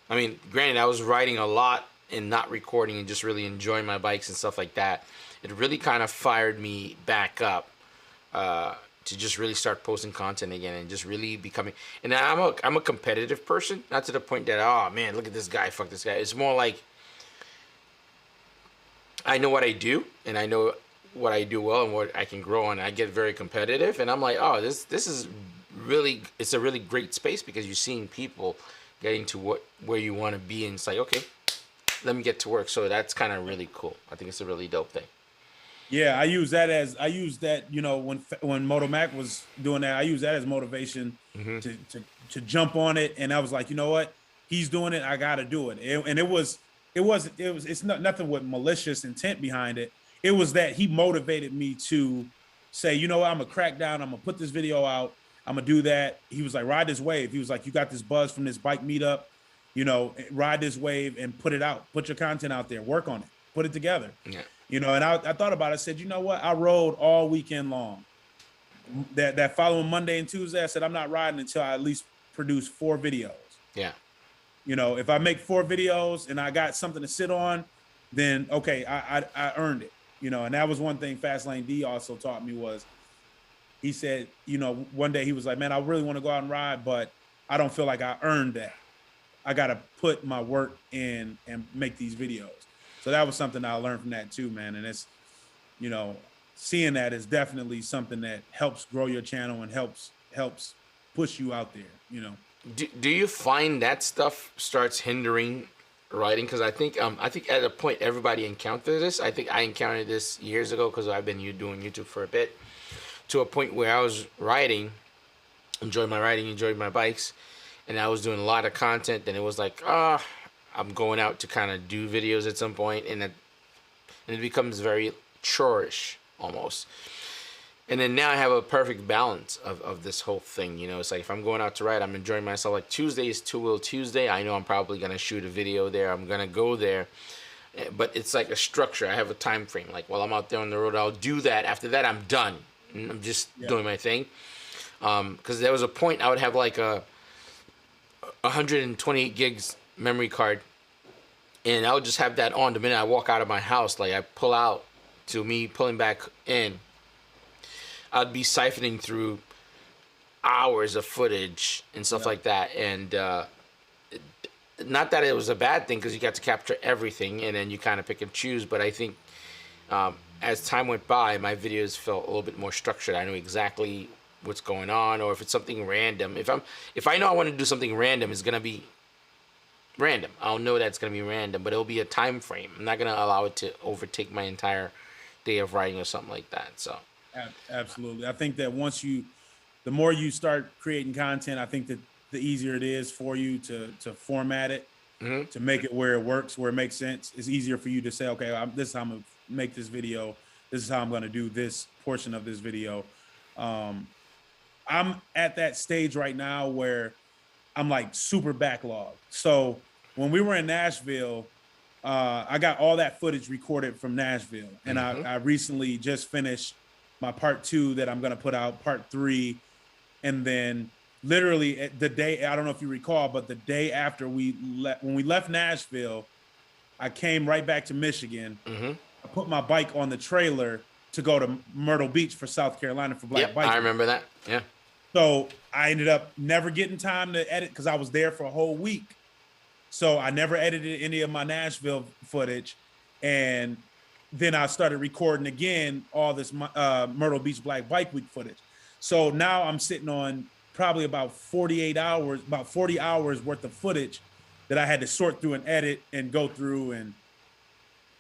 I mean, granted, I was riding a lot and not recording and just really enjoying my bikes and stuff like that. It really kind of fired me back up to just really start posting content again and just really becoming. And I'm a competitive person, not to the point that, oh man, look at this guy, fuck this guy. It's more like I know what I do, and I know what I do well and what I can grow on. I get very competitive, and I'm like, oh, this is really, it's a really great space, because you're seeing people getting to where you want to be, and it's like, okay, let me get to work. So that's kind of really cool. I think it's a really dope thing. Yeah, I use that, when Moto Mac was doing that, I use that as motivation to jump on it. And I was like, you know what, he's doing it, I gotta do it. It's not nothing with malicious intent behind it. It was that he motivated me to say, you know what, I'm gonna crack down, I'm gonna put this video out, I'm gonna do that. He was like, ride this wave. He was like, you got this buzz from this bike meetup, ride this wave and put it out, put your content out there, work on it, put it together. Yeah. You know, and I thought about it. I said, you know what? I rode all weekend long. That following Monday and Tuesday, I said, I'm not riding until I at least produce 4 videos. Yeah. You know, if I make 4 videos and I got something to sit on, then okay, I earned it. You know, and that was one thing Fastlane D also taught me was, he said, you know, one day he was like, man, I really want to go out and ride, but I don't feel like I earned that. I got to put my work in and make these videos. So that was something I learned from that too, man. And it's, you know, seeing that is definitely something that helps grow your channel and helps push you out there, you know. Do you find that stuff starts hindering writing? Because I think at a point everybody encountered this. I think I encountered this years ago because I've been doing YouTube for a bit, to a point where I was riding, enjoyed my bikes, and I was doing a lot of content, and it was like, I'm going out to kind of do videos at some point, and it becomes very chore-ish almost. And then now I have a perfect balance of this whole thing. You know, it's like if I'm going out to ride, I'm enjoying myself. Like Tuesday is Two Wheel Tuesday. I know I'm probably going to shoot a video there. I'm going to go there. But it's like a structure. I have a time frame. Like while I'm out there on the road, I'll do that. After that, I'm done. I'm just doing my thing. Because there was a point I would have like a 128 gigs memory card. And I would just have that on the minute I walk out of my house. Like I pull out to me pulling back in. I'd be siphoning through hours of footage and stuff like that. And not that it was a bad thing because you got to capture everything and then you kind of pick and choose. But I think as time went by, my videos felt a little bit more structured. I knew exactly what's going on, or if it's something random. If I know I want to do something random, it's going to be random. I'll know that's going to be random, but it'll be a time frame. I'm not going to allow it to overtake my entire day of writing or something like that. So. Absolutely. I think that the more you start creating content, I think that the easier it is for you to format it, to make it where it works, where it makes sense. It's easier for you to say, okay, this is how I'm going to make this video. This is how I'm going to do this portion of this video. I'm at that stage right now where I'm like super backlogged. So when we were in Nashville, I got all that footage recorded from Nashville. And I recently just finished my part 2 that I'm going to put out, part 3. And then literally the day, I don't know if you recall, but the day after when we left Nashville, I came right back to Michigan. I put my bike on the trailer to go to Myrtle Beach for South Carolina for Black Bike. I remember that. Yeah. So I ended up never getting time to edit because I was there for a whole week. So I never edited any of my Nashville footage. And then I started recording again all this Myrtle Beach Black Bike Week footage. So now I'm sitting on probably about 40 hours worth of footage that I had to sort through and edit and go through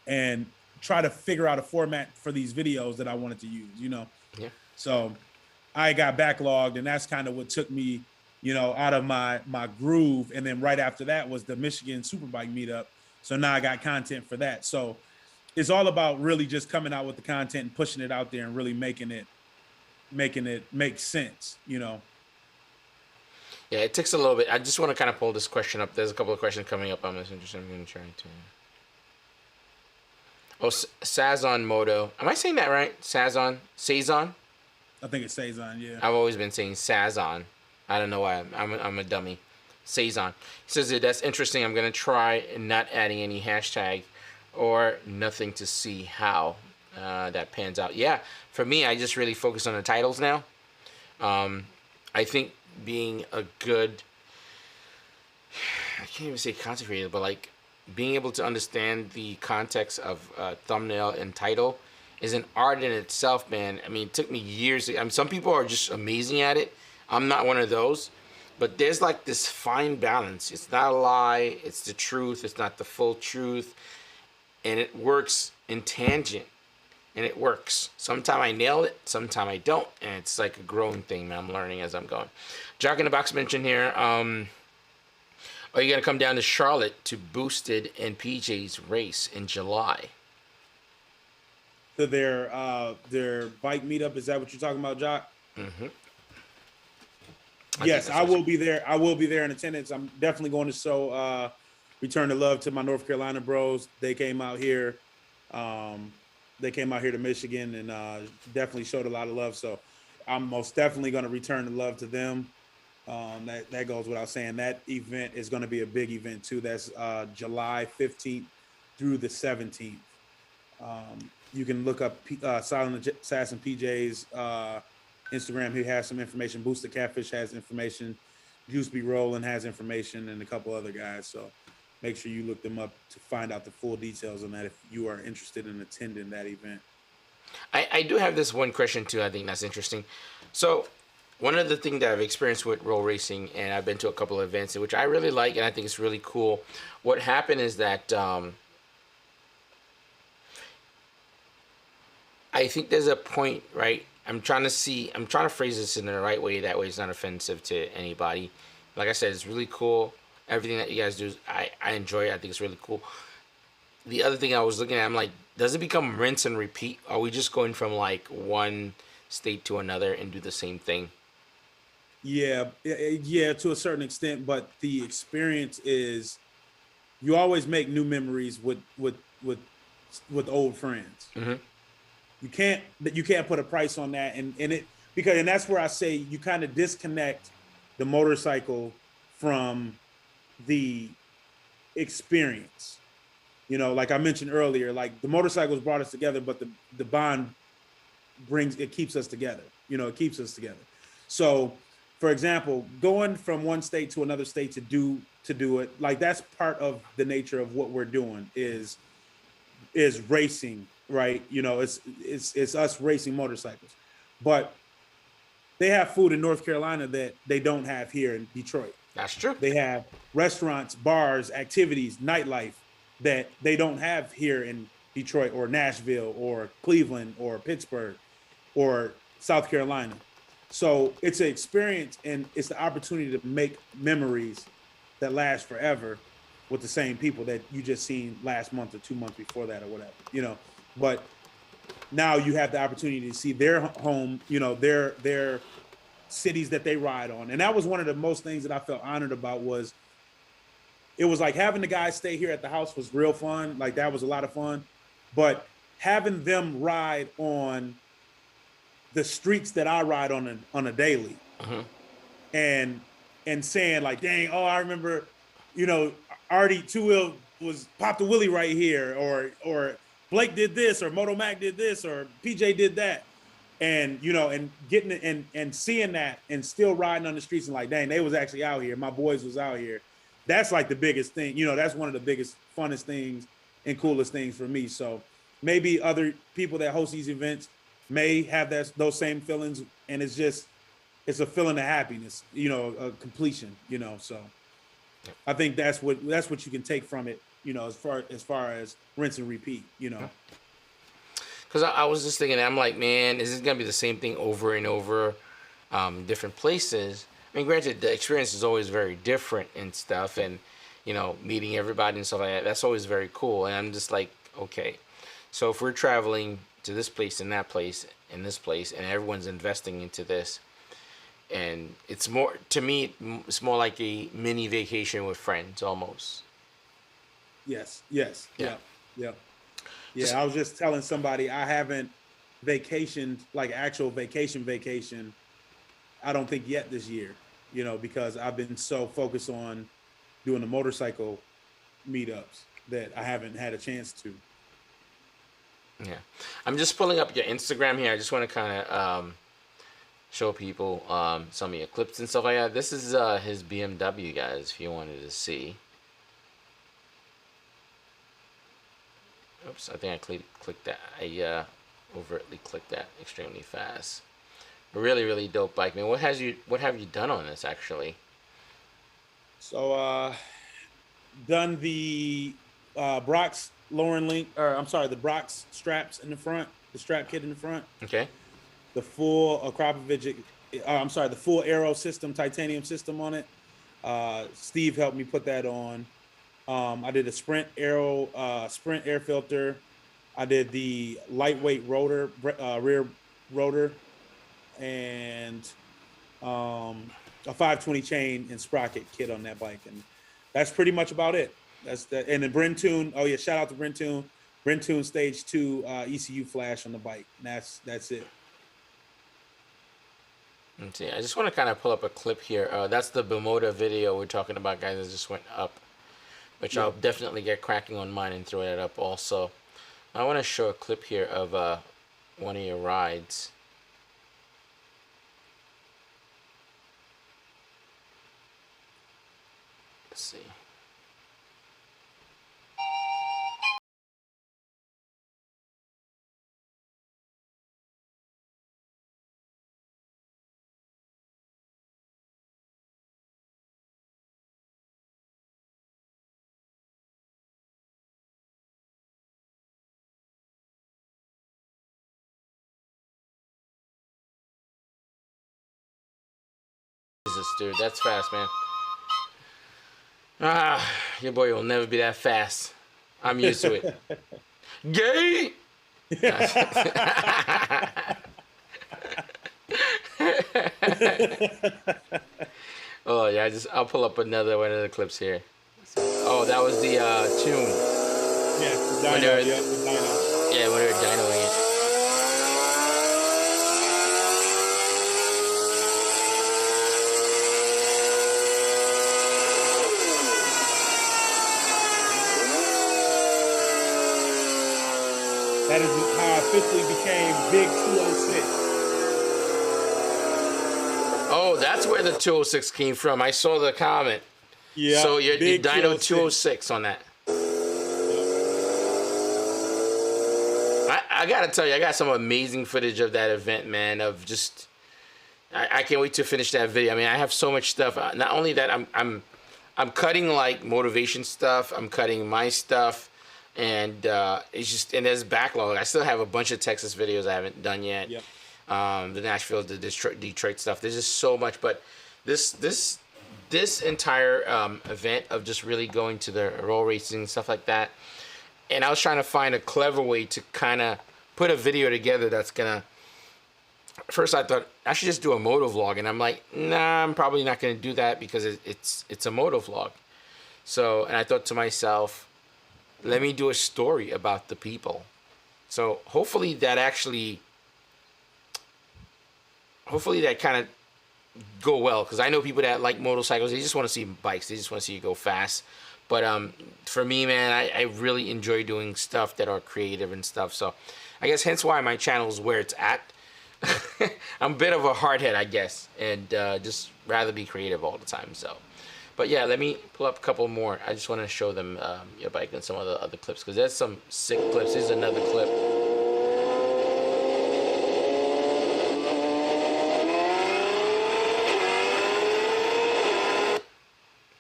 and try to figure out a format for these videos that I wanted to use, you know? Yeah. So I got backlogged, and that's kind of what took me, you know, out of my groove. And then right after that was the Michigan Superbike meetup. So now I got content for that. So it's all about really just coming out with the content and pushing it out there and really making it make sense, you know? Yeah, it takes a little bit. I just want to kind of pull this question up. There's a couple of questions coming up. I'm interested. I'm going to try to. Oh, Sazon Moto. Am I saying that right? Sazon? I think it's Sazon, yeah. I've always been saying Sazon. I don't know why. I'm a dummy. Sazon. He says that that's interesting. I'm going to try not adding any hashtag or nothing to see how that pans out. Yeah, for me, I just really focus on the titles now. I think being a good, I can't even say content creator, but like being able to understand the context of thumbnail and title is an art in itself, man. I mean, it took me years. Some people are just amazing at it. I'm not one of those. But there's like this fine balance. It's not a lie. It's the truth. It's not the full truth. And it works in tangent. And it works. Sometimes I nail it. Sometimes I don't. And it's like a growing thing, man. I'm learning as I'm going. Jock in the Box mentioned here, are you going to come down to Charlotte to Boosted and PJ's race in July? So their bike meetup, is that what you're talking about, Jock? Mm-hmm. Yes, I will be there. I will be there in attendance. I'm definitely going to show return the love to my North Carolina bros. They came out here. They came out here to Michigan and definitely showed a lot of love. So I'm most definitely going to return the love to them. That goes without saying. That event is going to be a big event too. That's July 15th through the 17th. You can look up Silent Assassin PJ's Instagram. He has some information. Booster Catfish has information. Juice Be Rollin' has information, and a couple other guys. So make sure you look them up to find out the full details on that if you are interested in attending that event. I do have this one question too. I think that's interesting. So one of the things that I've experienced with roll racing, and I've been to a couple of events, which I really like, and I think it's really cool. What happened is that I think there's a point, right? I'm trying to phrase this in the right way. That way it's not offensive to anybody. Like I said, it's really cool. Everything that you guys do, I enjoy it. I think it's really cool. The other thing I was looking at, I'm like, does it become rinse and repeat? Are we just going from like one state to another and do the same thing? Yeah, to a certain extent, but the experience is you always make new memories with old friends. Mm-hmm. You can't put a price on that, and that's where I say you kind of disconnect the motorcycle from the experience. You know, like I mentioned earlier, like the motorcycles brought us together, but the bond keeps us together. You know, it keeps us together. So, for example, going from one state to another state to do it, like that's part of the nature of what we're doing is racing, right? You know, it's us racing motorcycles, but they have food in North Carolina that they don't have here in Detroit. That's true. They have restaurants, bars, activities, nightlife that they don't have here in Detroit or Nashville or Cleveland or Pittsburgh or South Carolina. So it's an experience, and it's the opportunity to make memories that last forever with the same people that you just seen last month or 2 months before that or whatever, you know. But now you have the opportunity to see their home, you know, their cities that they ride on. And that was one of the most things that I felt honored about. Was it was like having the guys stay here at the house was real fun. Like that was a lot of fun. But having them ride on the streets that I ride on a daily, and saying like, dang, oh, I remember, you know, Artie Two-Wheel was popped a wheelie right here, or Blake did this, or Moto Mac did this, or PJ did that. And, you know, and getting it and seeing that and still riding on the streets and like, dang, they was actually out here. My boys was out here. That's like the biggest thing, you know, that's one of the biggest, funnest things and coolest things for me. So maybe other people that host these events may have those same feelings, and it's a feeling of happiness, you know, a completion, you know. So I think that's what you can take from it, you know, as far as rinse and repeat, you know. Because I was just thinking, I'm like, man, is this gonna be the same thing over and over, different places? I mean, granted, the experience is always very different and stuff, and you know, meeting everybody and stuff like that. That's always very cool. And I'm just like, okay, so if we're traveling to this place and that place and this place, and everyone's investing into this, and it's more, to me, it's more like a mini vacation with friends almost. Yes. Yeah. I was just telling somebody I haven't vacationed, like actual vacation. I don't think yet this year, you know, because I've been so focused on doing the motorcycle meetups that I haven't had a chance to. Yeah. I'm just pulling up your Instagram here. I just want to kind of show people some of your clips and stuff like that. This is his BMW, guys, if you wanted to see. Oops, I think I clicked that. I overtly clicked that extremely fast. Really, really dope bike, man. What have you done on this actually? So done the Brock's lowering link, or I'm sorry, the Brock's straps in the front, the strap kit in the front. Okay. The full the full Aero system, titanium system on it. Steve helped me put that on. I did a Sprint air filter. I did the lightweight rotor, rear rotor, and a 520 chain and sprocket kit on that bike, and that's pretty much about it. That's that. And the Brentoon. Oh yeah, shout out to Brentoon. Brentune Stage 2 ECU flash on the bike. And that's it. Let's see. I just want to kind of pull up a clip here. That's the Bimota video we're talking about, guys, that just went up, which I'll definitely get cracking on mine and throw that up also. I want to show a clip here of one of your rides. Let's see. Jesus, dude, that's fast, man. Ah, your boy will never be that fast. I'm used to it. Gay! Oh yeah, I'll pull up another one of the clips here. Oh, that was the tune. Yeah, the dyno, the dyno. Yeah, when they were dynoing it. That is how I officially became Big 206. Oh, that's where the 206 came from. I saw the comment. Yeah. So you dyno 206 on that. I gotta tell you, I got some amazing footage of that event, man. Of just, I can't wait to finish that video. I mean, I have so much stuff. Not only that, I'm cutting like motivation stuff. I'm cutting my stuff. And it's just, and there's backlog. I still have a bunch of Texas videos I haven't done yet. Yep. The Nashville, the Detroit stuff. There's just so much. But this entire event of just really going to the roll racing and stuff like that. And I was trying to find a clever way to kind of put a video together that's gonna. First, I thought I should just do a moto vlog, and I'm like, nah, I'm probably not gonna do that because it's a moto vlog. So, and I thought to myself, let me do a story about the people. So hopefully that kind of go well, because I know people that like motorcycles, they just want to see bikes, they just want to see you go fast. But for me, man, I really enjoy doing stuff that are creative and stuff. So I guess hence why my channel is where it's at. I'm a bit of a hardhead, I guess, and just rather be creative all the time. So, but yeah, let me pull up a couple more. I just want to show them your bike and some of the other clips, because there's some sick clips. Here's another clip.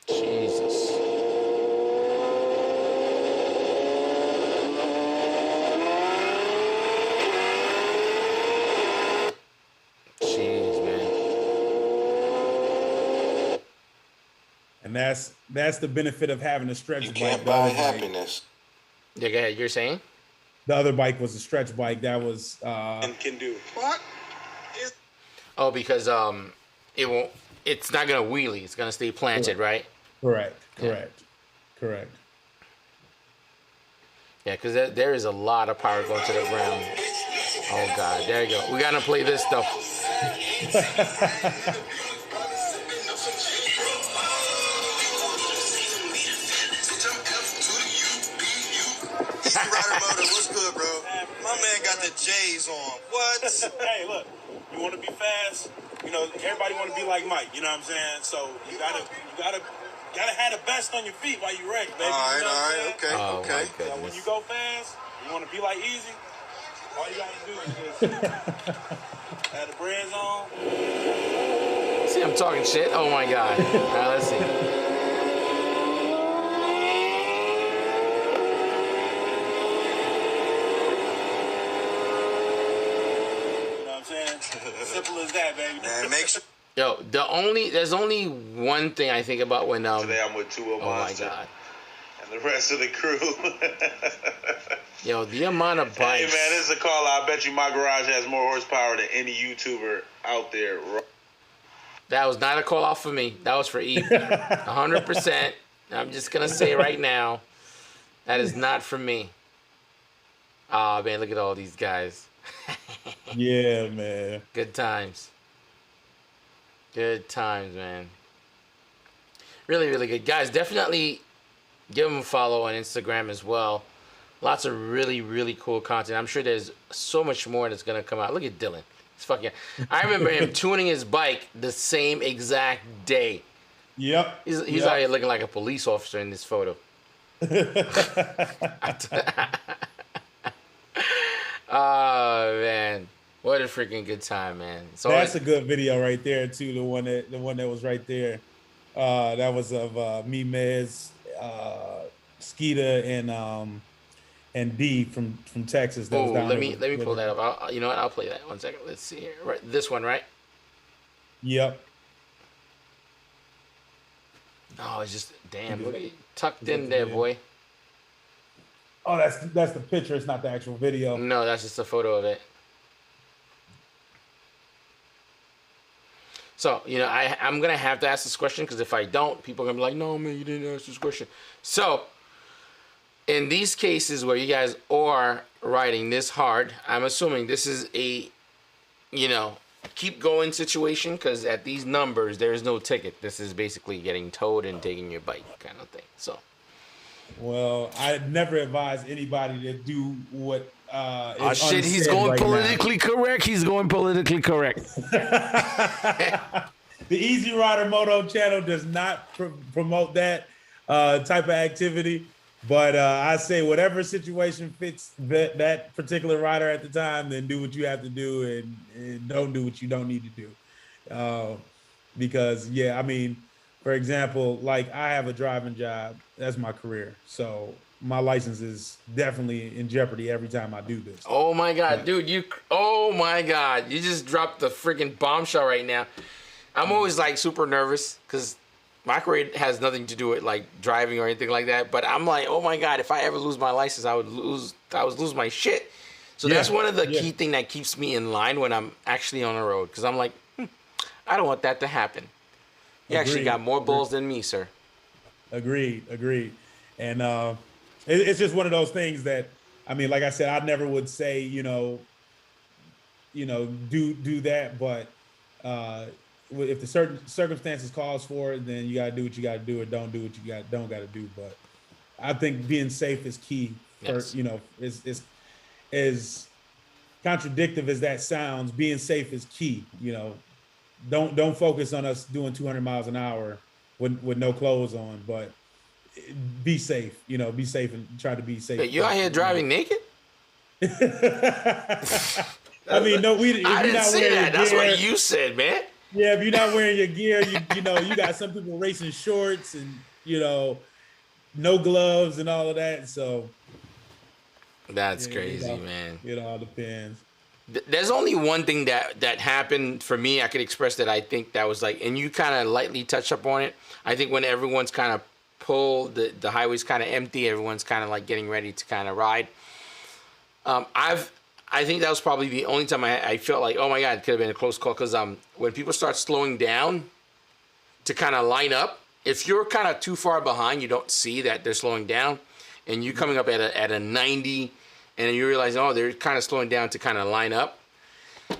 Jesus. Jeez, man. And that's the benefit of having a stretch You bike. can't buy happiness. Yeah, go ahead. You're saying? The other bike was a stretch bike. That was And can do. What? Oh, because it won't. It's not gonna wheelie. It's gonna stay planted, right? correct. Yeah, because there is a lot of power going to the ground. Oh God, there you go. We gotta play this stuff. Rider Motor, what's good, bro? My man got the J's on. What? Hey, look, you want to be fast. You know, everybody want to be like Mike. You know what I'm saying? So you gotta have the best on your feet while you race, baby. All right, you know what I'm okay, saying? Oh, okay. my So goodness. when you go fast, you want to be like Easy. All you gotta do is just have the breads on. See, I'm talking shit. Oh my God. All right, let's see. You know what I'm saying? Simple as that, baby. Man, make sure. Yo, there's only one thing I think about when Today I'm with 2 oh my Monster God. and the rest of the crew. Yo, the amount of Hey bikes. man, this is a call. I bet you my garage has more horsepower than any YouTuber out there. That was not a call off for me. That was for E. 100%. I'm just gonna say right now, that is not for me. Oh man, look at all these guys. Yeah, man. Good times. Good times, man. Really, really good. Guys, definitely give them a follow on Instagram as well. Lots of really, really cool content. I'm sure there's so much more that's going to come out. Look at Dylan. It's fucking... I remember him tuning his bike the same exact day. Yep. He's out here looking like a police officer in this photo. Oh, man. What a freaking good time, man. So that's a good video right there too. The one that was right there. That was of me, Mez, Skeeta, and D from Texas. That was down let me pull that up. You know what? I'll play that 1 second. Let's see here. Right, this one, right? Yep. Oh, it's just damn. Look at you tucked in there, boy. Oh, that's the picture. It's not the actual video. No, that's just a photo of it. So, you know, I'm going to have to ask this question because if I don't, people are going to be like, no, man, you didn't ask this question. So, in these cases where you guys are riding this hard, I'm assuming this is a, you know, keep going situation because at these numbers, there is no ticket. This is basically getting towed and taking your bike kind of thing. So. Well, I never advise anybody to do what oh shit, he's going right politically correct. He's going politically correct. The Easy Rider Moto channel does not promote that type of activity. But I say whatever situation fits that particular rider at the time, then do what you have to do and don't do what you don't need to do. Because, yeah, I mean, for example, like I have a driving job. That's my career. So my license is definitely in jeopardy every time I do this. Oh, my God, dude. Oh, my God. You just dropped the freaking bombshell right now. I'm always, like, super nervous because my career has nothing to do with, like, driving or anything like that. But I'm like, oh, my God, if I ever lose my license, I would lose my shit. So that's one of the key thing that keeps me in line when I'm actually on the road because I'm like, I don't want that to happen. You actually got more balls than me, sir. Agreed. And it's just one of those things that, I mean, like I said, I never would say, do that. But if the certain circumstances calls for it, then you got to do what you got to do or don't do what you don't got to do. But I think being safe is key. Yes. Is as contradictive as that sounds, being safe is key. Don't focus on us doing 200 miles an hour with no clothes on, but be safe. Be safe and try to be safe. Hey, you out here driving naked? I mean, no, I didn't say that. That's what you said, man. Yeah, if you're not wearing your gear, you got some people racing shorts and no gloves and all of that. So that's crazy, man. It all depends. There's only one thing that happened for me. I could express that I think that was like, and you kind of lightly touch up on it. I think when everyone's kind of pulled, the highway's kind of empty, everyone's kind of like getting ready to kind of ride. I think that was probably the only time I felt like, oh my God, it could have been a close call. Because when people start slowing down to kind of line up, if you're kind of too far behind, you don't see that they're slowing down, and you coming up at a 90. And you realize, oh, they're kind of slowing down to kind of line up.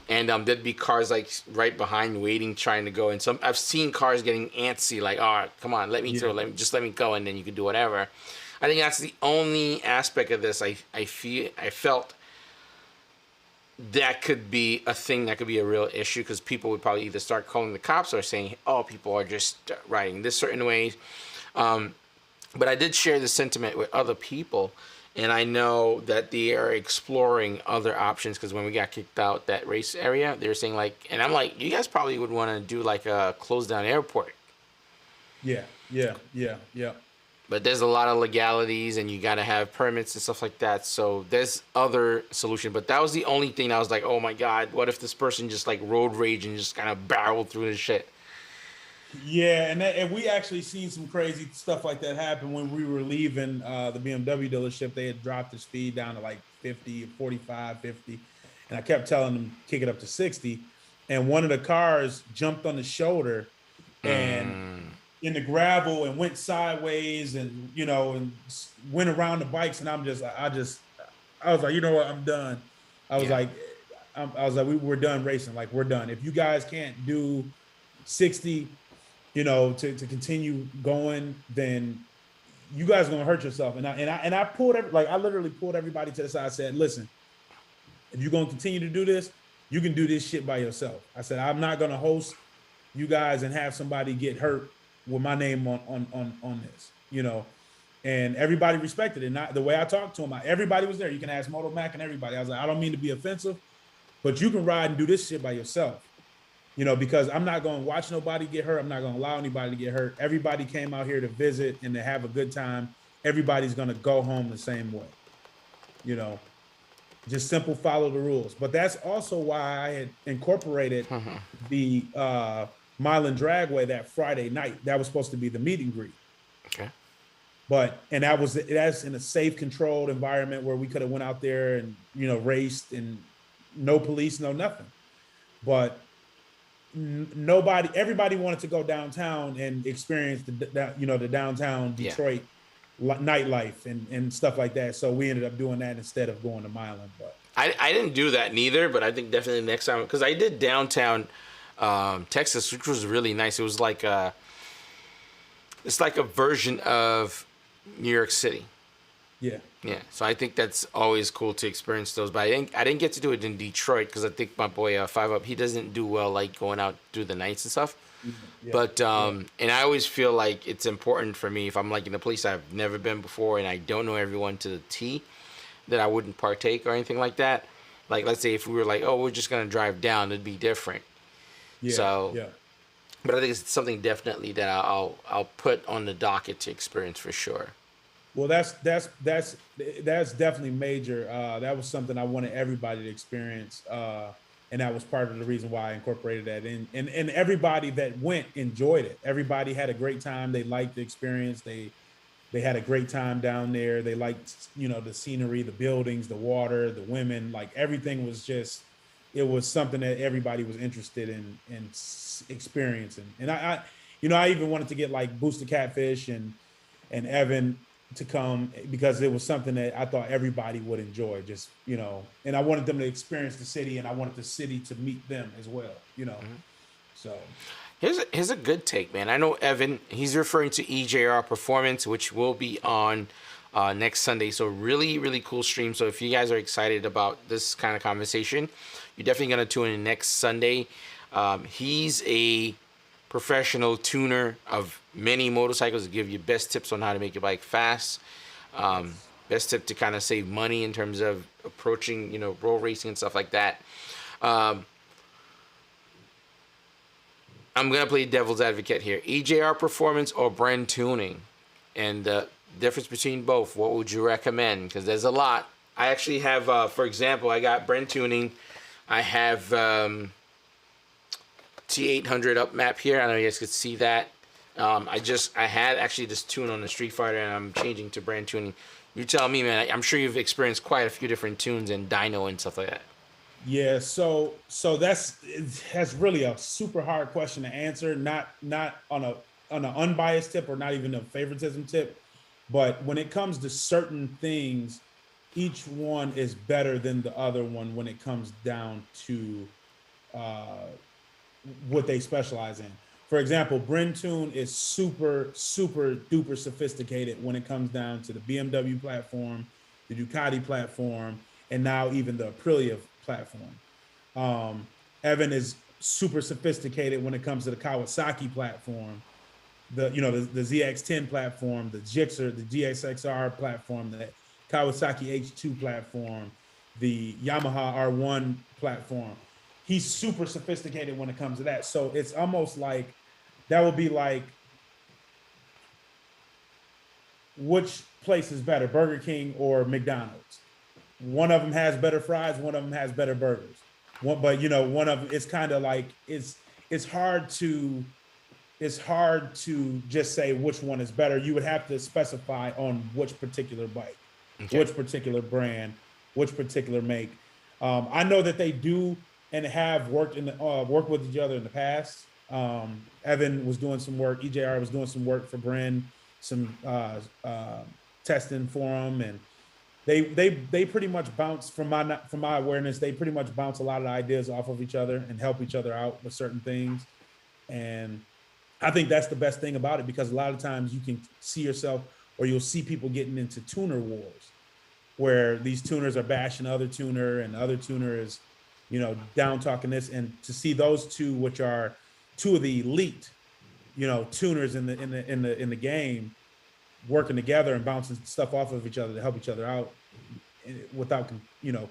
And there'd be cars like right behind waiting, trying to go. And I've seen cars getting antsy, like, oh, come on, let me through, let me go, and then you can do whatever. I think that's the only aspect of this I felt that could be a thing that could be a real issue because people would probably either start calling the cops or saying, oh, people are just riding this certain way. But I did share the sentiment with other people. And I know that they are exploring other options because when we got kicked out that race area, they were saying like, and I'm like, you guys probably would want to do like a closed down airport. Yeah. But there's a lot of legalities and you got to have permits and stuff like that. So there's other solution. But that was the only thing I was like, oh my God, what if this person just like road rage and just kind of barreled through the shit? Yeah, and we actually seen some crazy stuff like that happen when we were leaving the BMW dealership. They had dropped the speed down to like 50, 45, 50. And I kept telling them, kick it up to 60. And one of the cars jumped on the shoulder and in the gravel and went sideways and, and went around the bikes. And I was like, you know what, I'm done. I was Yeah. like, we're done racing. Like, we're done. If you guys can't do 60, to continue going, then you guys are gonna hurt yourself. And I I literally pulled everybody to the side. I said, listen, if you're gonna continue to do this, you can do this shit by yourself. I said, I'm not gonna host you guys and have somebody get hurt with my name on this, And everybody respected it. Not the way I talked to him. Everybody was there. You can ask Moto Mac and everybody. I was like, I don't mean to be offensive, but you can ride and do this shit by yourself. Because I'm not going to watch nobody get hurt. I'm not going to allow anybody to get hurt. Everybody came out here to visit and to have a good time. Everybody's going to go home the same way. Just simple follow the rules. But that's also why I had incorporated the Milan Dragway that Friday night. That was supposed to be the meet and greet. Okay. That's in a safe, controlled environment where we could have went out there and, raced, and no police, no nothing. But everybody wanted to go downtown and experience the downtown Detroit nightlife and stuff like that. So we ended up doing that instead of going to Milan. But I didn't do that neither, but I think definitely next time, because I did downtown Texas, which was really nice. It was like it's like a version of New York City. Yeah. Yeah. So I think that's always cool to experience those. But I didn't get to do it in Detroit because I think my boy 5 Up, he doesn't do well like going out through the nights and stuff. Yeah. But and I always feel like it's important for me if I'm like in a place I've never been before and I don't know everyone to the T, that I wouldn't partake or anything like that. Like, let's say if we were like, oh, we're just gonna drive down, it'd be different. Yeah. So yeah. But I think it's something definitely that I'll put on the docket to experience for sure. Well, that's definitely major. That was something I wanted everybody to experience, and that was part of the reason why I incorporated that in. And everybody that went enjoyed it. Everybody had a great time. They liked the experience. They had a great time down there. They liked, the scenery, the buildings, the water, the women. Like, everything was just. It was something that everybody was interested in experiencing. And I even wanted to get like Booster Catfish and Evan to come, because it was something that I thought everybody would enjoy, just, and I wanted them to experience the city, and I wanted the city to meet them as well, So here's a good take, man. I know Evan, he's referring to EJR Performance, which will be on next Sunday. So really, really cool stream. So if you guys are excited about this kind of conversation, you're definitely going to tune in next Sunday. He's a professional tuner of many motorcycles to give you best tips on how to make your bike fast. Best tip to kind of save money in terms of approaching, road racing and stuff like that. I'm going to play devil's advocate here. EJR Performance or Bren Tuning? And the difference between both, what would you recommend? Because there's a lot. I actually have, for example, I got Bren Tuning. I have T800 up map here. I don't know if you guys could see that. I had actually this tune on the Street Fighter, and I'm changing to Bren Tuning. You tell me, man. I'm sure you've experienced quite a few different tunes and dyno and stuff like that. Yeah, so that's really a super hard question to answer. Not on an unbiased tip, or not even a favoritism tip, but when it comes to certain things, each one is better than the other one when it comes down to what they specialize in. For example, Bren Tune is super, super duper sophisticated when it comes down to the BMW platform, the Ducati platform, and now even the Aprilia platform. Evan is super sophisticated when it comes to the Kawasaki platform, the ZX10 platform, the Gixxer, the GXXR platform, the Kawasaki H2 platform, the Yamaha R1 platform. He's super sophisticated when it comes to that. So it's almost like that would be like, which place is better, Burger King or McDonald's? One of them has better fries, one of them has better burgers. One of them, it's kind of like it's hard to just say which one is better. You would have to specify on which particular bike, okay, which particular brand, which particular make. I know that they do and have worked with each other in the past. Evan was doing some work. EJR was doing some work for Bren, some testing for him, and they pretty much bounce from my awareness. They pretty much bounce a lot of the ideas off of each other and help each other out with certain things. And I think that's the best thing about it, because a lot of times you can see yourself, or you'll see people getting into tuner wars, where these tuners are bashing the other tuner, and the other tuner is, down talking this. And to see those two, which are two of the elite, tuners in the game, working together and bouncing stuff off of each other to help each other out without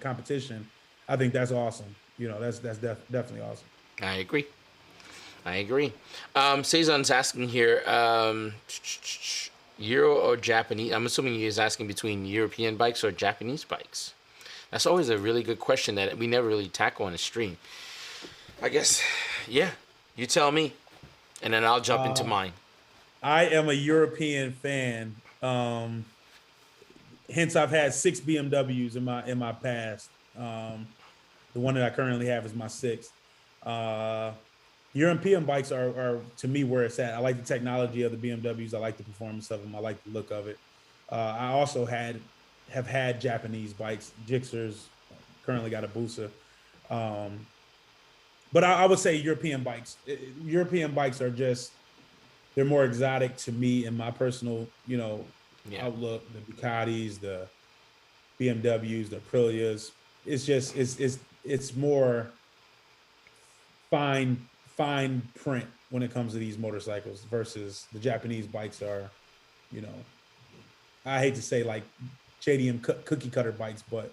competition, I think that's awesome. That's definitely awesome. I agree. Cezanne's asking here, Euro or Japanese? I'm assuming he's asking between European bikes or Japanese bikes. That's always a really good question that we never really tackle on a stream. I guess, yeah, you tell me, and then I'll jump into mine. I am a European fan. Hence, I've had 6 BMWs in my past. The one that I currently have is my 6th. European bikes are to me where it's at. I like the technology of the BMWs. I like the performance of them. I like the look of it. I also have had Japanese bikes, Gixxers. Currently got a Busa. But I would say European bikes. European bikes are they're more exotic to me in my personal, outlook. The Ducatis, the BMWs, the Aprilias. It's more fine print when it comes to these motorcycles versus the Japanese bikes are, I hate to say like JDM cookie cutter bikes, but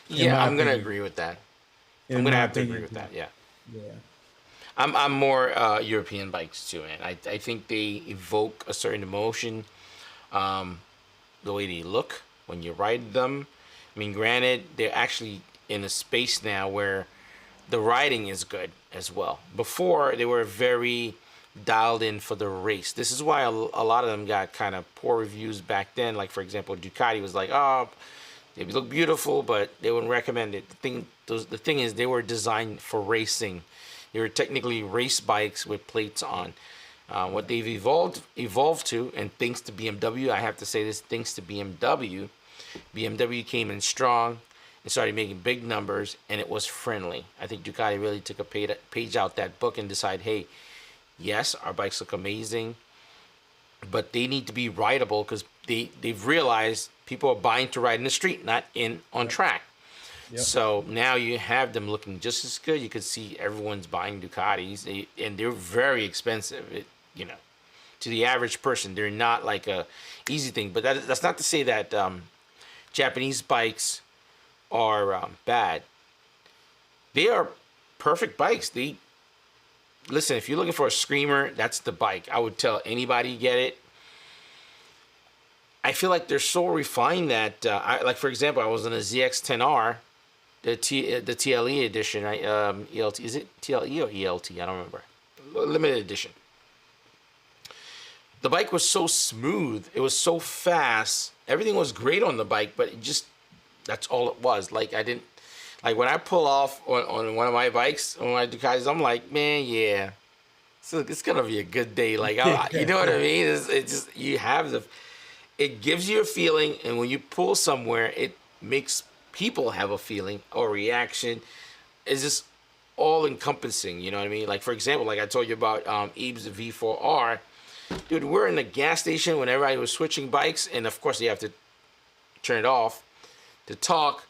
yeah, I'm going to agree with that. I'm going to have to agree with that. Yeah. Yeah. I'm more European bikes too, man. I think they evoke a certain emotion, the way they look when you ride them. I mean, granted, they're actually in a space now where the riding is good as well. Before, they were very dialed in for the race. This is why a lot of them got kind of poor reviews back then. Like, for example, Ducati was like, oh, they look beautiful, but they wouldn't recommend it. The thing is, they were designed for racing. They were technically race bikes with plates on. What they've evolved to, and thanks to BMW, I have to say this, thanks to BMW came in strong and started making big numbers, and it was friendly. I think Ducati really took a page out that book and decided, hey, yes, our bikes look amazing, but they need to be rideable, because they've realized people are buying to ride in the street, not on track. Yep. So now you have them looking just as good. You can see everyone's buying Ducatis, and they're very expensive. To the average person, they're not like a easy thing. But that's not to say that Japanese bikes are bad. They are perfect bikes. Listen, if you're looking for a screamer, that's the bike. I would tell anybody get it. I feel like they're so refined that, like for example, I was on a ZX-10R, the TLE edition, right? ELT, is it TLE or ELT? I don't remember. Limited edition. The bike was so smooth. It was so fast. Everything was great on the bike, but that's all it was. Like when I pull off on one of my bikes, on my Ducatis, I'm like, man, yeah, so it's gonna be a good day. Like, you know what I mean? It's just, it gives you a feeling, and when you pull somewhere, it makes people have a feeling or reaction. It's just all encompassing. You know what I mean? Like, for example, like I told you about Eve's V4R. Dude, we're in the gas station when everybody was switching bikes, and of course you have to turn it off to talk.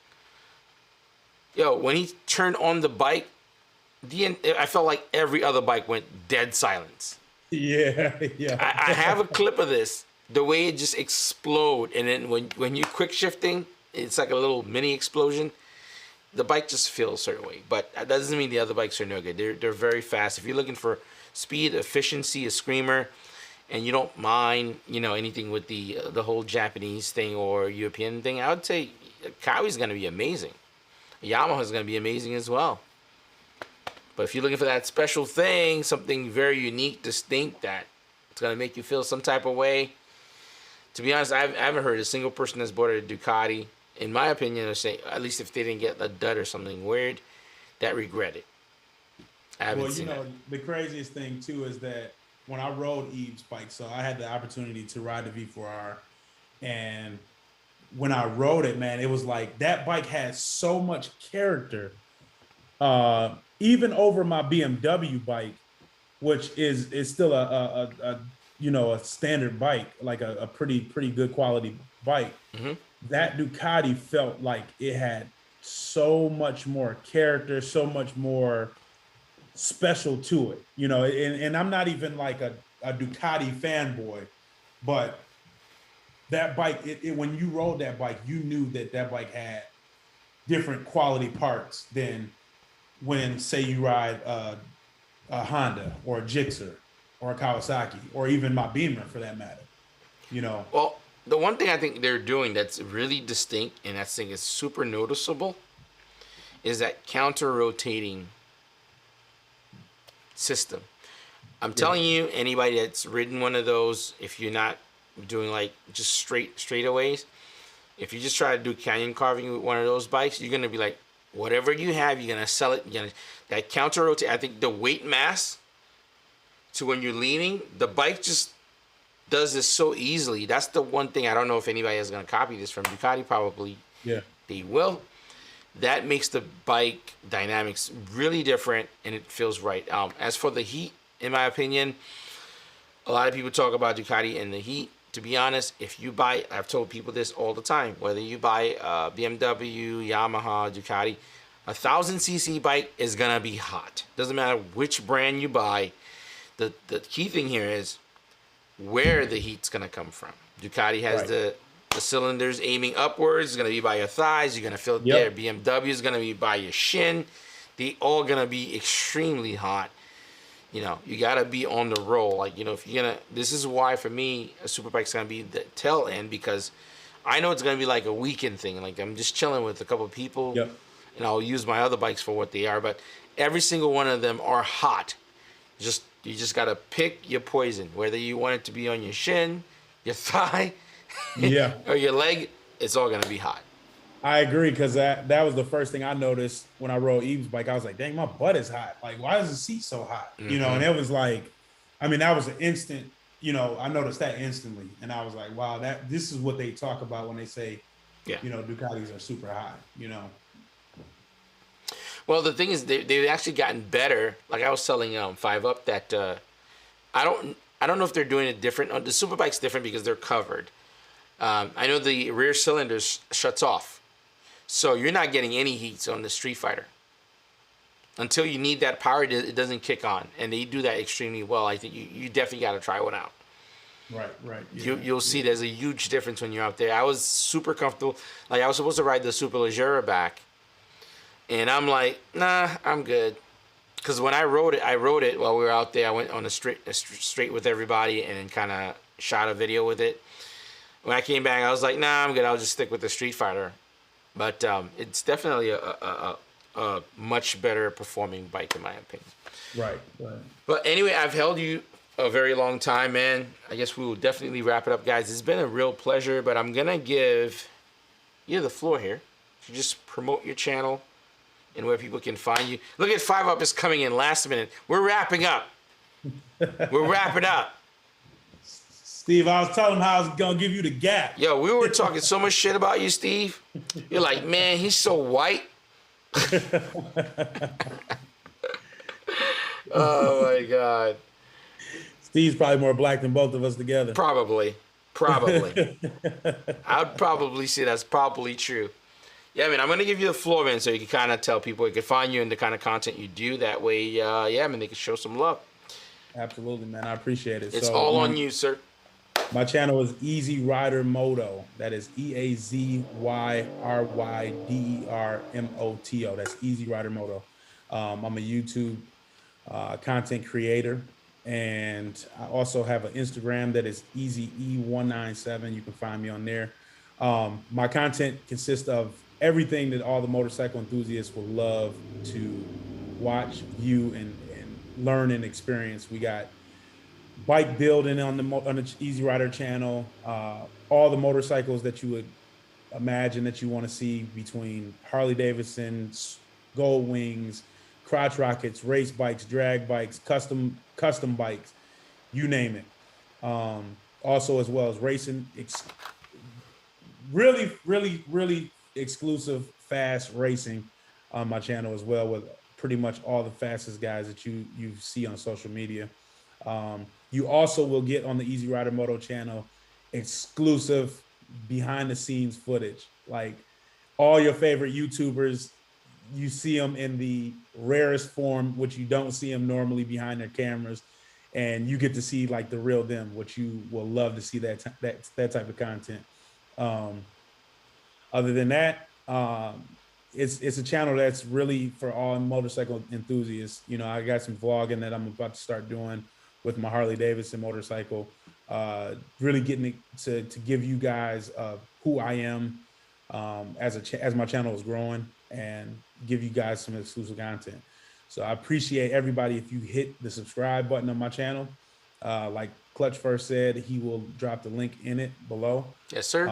Yo, when he turned on the bike, I felt like every other bike went dead silence. Yeah. I have a clip of this. The way it just explode, and then when you're quick shifting, it's like a little mini explosion. The bike just feels a certain way, but that doesn't mean the other bikes are no good. They're very fast. If you're looking for speed, efficiency, a screamer, and you don't mind, anything with the whole Japanese thing or European thing, I would say Kawi's going to be amazing. Yamaha's going to be amazing as well. But if you're looking for that special thing, something very unique, distinct, that it's going to make you feel some type of way, to be honest, I haven't heard a single person that's bought a Ducati, in my opinion, say, at least if they didn't get a dud or something weird, that regret it. I haven't seen that. The craziest thing too is that when I rode Eve's bike, so I had the opportunity to ride the V4R, and when I rode it, man, it was like that bike had so much character. Even over my BMW bike, which is still a you know, a standard bike, like a pretty good quality bike. That Ducati felt like it had so much more character, so much more special to it, you know. And I'm not even like a Ducati fanboy, but that bike, when you rode that bike, you knew that bike had different quality parts than when, say, you ride a Honda or a Gixxer or a Kawasaki or even my Beamer for that matter, you know. Well, the one thing I think they're doing that's really distinct and that thing is super noticeable is that counter-rotating system. I'm telling you, anybody that's ridden one of those, if you're not doing like just straightaways, if you just try to do canyon carving with one of those bikes, you're gonna be like, whatever you have, you're gonna sell it. That counter rotate. I think the weight mass to when you're leaning, the bike just does this so easily. That's the one thing I don't know if anybody is gonna copy this from Ducati. Probably, yeah, they will. That makes the bike dynamics really different, and it feels right. As for the heat, in my opinion, a lot of people talk about Ducati and the heat. To be honest, if you buy, I've told people this all the time, whether you buy BMW, Yamaha, Ducati, 1,000cc bike is gonna be hot. Doesn't matter which brand you buy. The key thing here is where the heat's gonna come from. Ducati has the cylinders aiming upwards. It's gonna be by your thighs. You're gonna feel it there. BMW is gonna be by your shin. They all gonna be extremely hot. You know, you gotta be on the roll. Like, you know, if you're gonna, this is why for me a superbike's gonna be the tail end, because I know it's gonna be like a weekend thing. Like, I'm just chilling with a couple of people, and I'll use my other bikes for what they are. But every single one of them are hot. You just gotta pick your poison. Whether you want it to be on your shin, your thigh, or your leg, it's all gonna be hot. I agree, because that was the first thing I noticed when I rode Eve's bike. I was like, dang, my butt is hot. Like, why is the seat so hot? You know, and it was like, I mean, that was an instant, you know, I noticed that instantly. And I was like, wow, this is what they talk about when they say, you know, Ducatis are super hot, you know. Well, the thing is, they've actually gotten better. Like I was telling 5 Up that I don't know if they're doing it different. The Superbike's different because they're covered. I know the rear cylinder shuts off. So you're not getting any heats on the Street Fighter. Until you need that power, it doesn't kick on. And they do that extremely well. I think you definitely got to try one out. Right. Yeah. You'll see there's a huge difference when you're out there. I was super comfortable. Like, I was supposed to ride the Superleggera back. And I'm like, nah, I'm good. Because when I rode it while we were out there. I went on a straight with everybody and then kind of shot a video with it. When I came back, I was like, nah, I'm good. I'll just stick with the Street Fighter. But it's definitely a much better performing bike in my opinion. Right. But anyway, I've held you a very long time, man. I guess we will definitely wrap it up, guys. It's been a real pleasure, but I'm going to give you the floor here. You just promote your channel and where people can find you. Look at 5 Up is coming in last minute. We're wrapping up. We're wrapping up. Steve, I was telling him how I was going to give you the gap. Yo, we were talking so much shit about you, Steve. You're like, man, he's so white. Oh, my God. Steve's probably more black than both of us together. Probably. I'd probably say that's probably true. Yeah, man, I'm going to give you the floor, man, so you can kind of tell people you can find you and the kind of content you do. That way, yeah, man, they can show some love. Absolutely, man. I appreciate it. It's all on you, sir. My channel is Easy Rider Moto. That is EAZYRYDERMOTO. That's Easy Rider Moto. I'm a YouTube content creator, and I also have an Instagram that is EasyE197. You can find me on there. My content consists of everything that all the motorcycle enthusiasts will love to watch, view, and learn and experience. We got bike building on the Easy Rider channel, all the motorcycles that you would imagine that you want to see, between Harley Davidson, Gold Wings, crotch rockets, race bikes, drag bikes, custom bikes, you name it. Also, as well as racing, really exclusive fast racing on my channel as well, with pretty much all the fastest guys that you see on social media. You also will get on the Easy Rider Moto channel exclusive behind the scenes footage, like all your favorite YouTubers. You see them in the rarest form, which you don't see them normally behind their cameras, and you get to see like the real them, which you will love to see that type of content. Other than that, it's a channel that's really for all motorcycle enthusiasts. You know, I got some vlogging that I'm about to start doing with my Harley Davidson motorcycle. Really getting to give you guys who I am as my channel is growing, and give you guys some exclusive content. So I appreciate everybody if you hit the subscribe button on my channel. Like Clutch First said, he will drop the link in it below. Yes, sir.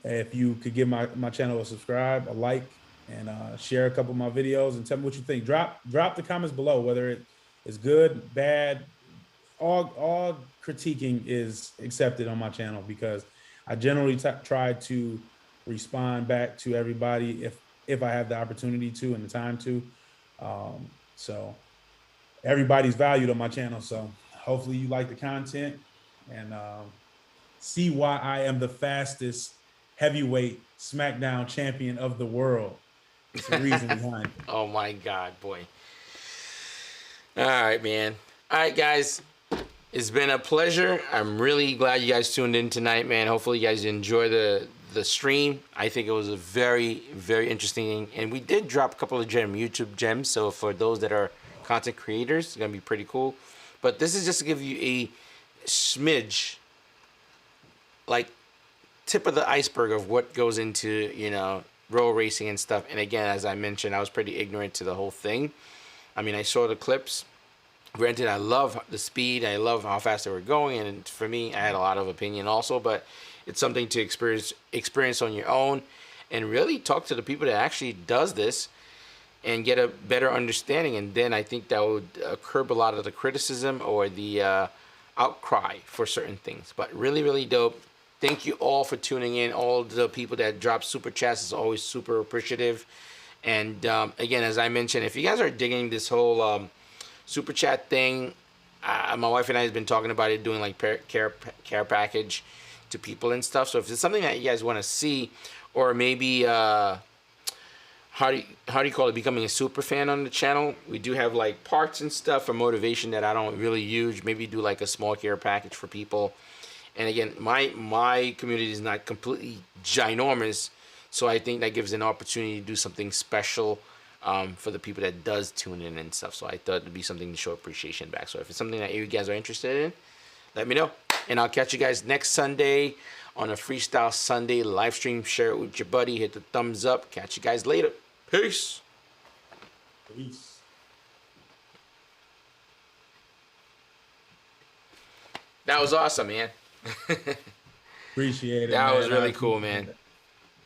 If you could give my channel a subscribe, a like, and share a couple of my videos, and tell me what you think. Drop the comments below, whether it is good, bad. All critiquing is accepted on my channel, because I generally try to respond back to everybody if I have the opportunity to and the time to. So everybody's valued on my channel. So hopefully you like the content and see why I am the fastest heavyweight SmackDown champion of the world. There's a reason behind it. Oh my God, boy. All right, man. All right, guys. It's been a pleasure. I'm really glad you guys tuned in tonight, man. Hopefully you guys enjoy the stream. I think it was a very, very interesting, and we did drop a couple of YouTube gems. So for those that are content creators, it's gonna be pretty cool. But this is just to give you a smidge, like tip of the iceberg of what goes into, you know, road racing and stuff. And again, as I mentioned, I was pretty ignorant to the whole thing. I mean, I saw the clips. Granted, I love the speed. I love how fast they were going. And for me, I had a lot of opinion also. But it's something to experience on your own, and really talk to the people that actually does this and get a better understanding. And then I think that would curb a lot of the criticism or the outcry for certain things. But really, really dope. Thank you all for tuning in. All the people that drop super chats is always super appreciative. And again, as I mentioned, if you guys are digging this whole super chat thing, my wife and I have been talking about it, doing like care package to people and stuff. So if it's something that you guys want to see, or maybe how do you call it, becoming a super fan on the channel, we do have like parts and stuff for motivation that I don't really use. Maybe do like a small care package for people. And again, my community is not completely ginormous, so I think that gives an opportunity to do something special for the people that does tune in and stuff. So I thought it'd be something to show appreciation back. So if it's something that you guys are interested in, let me know. And I'll catch you guys next Sunday on a Freestyle Sunday live stream. Share it with your buddy. Hit the thumbs up. Catch you guys later. Peace. Peace. That was awesome, man. Appreciate it. That man. was really cool, man.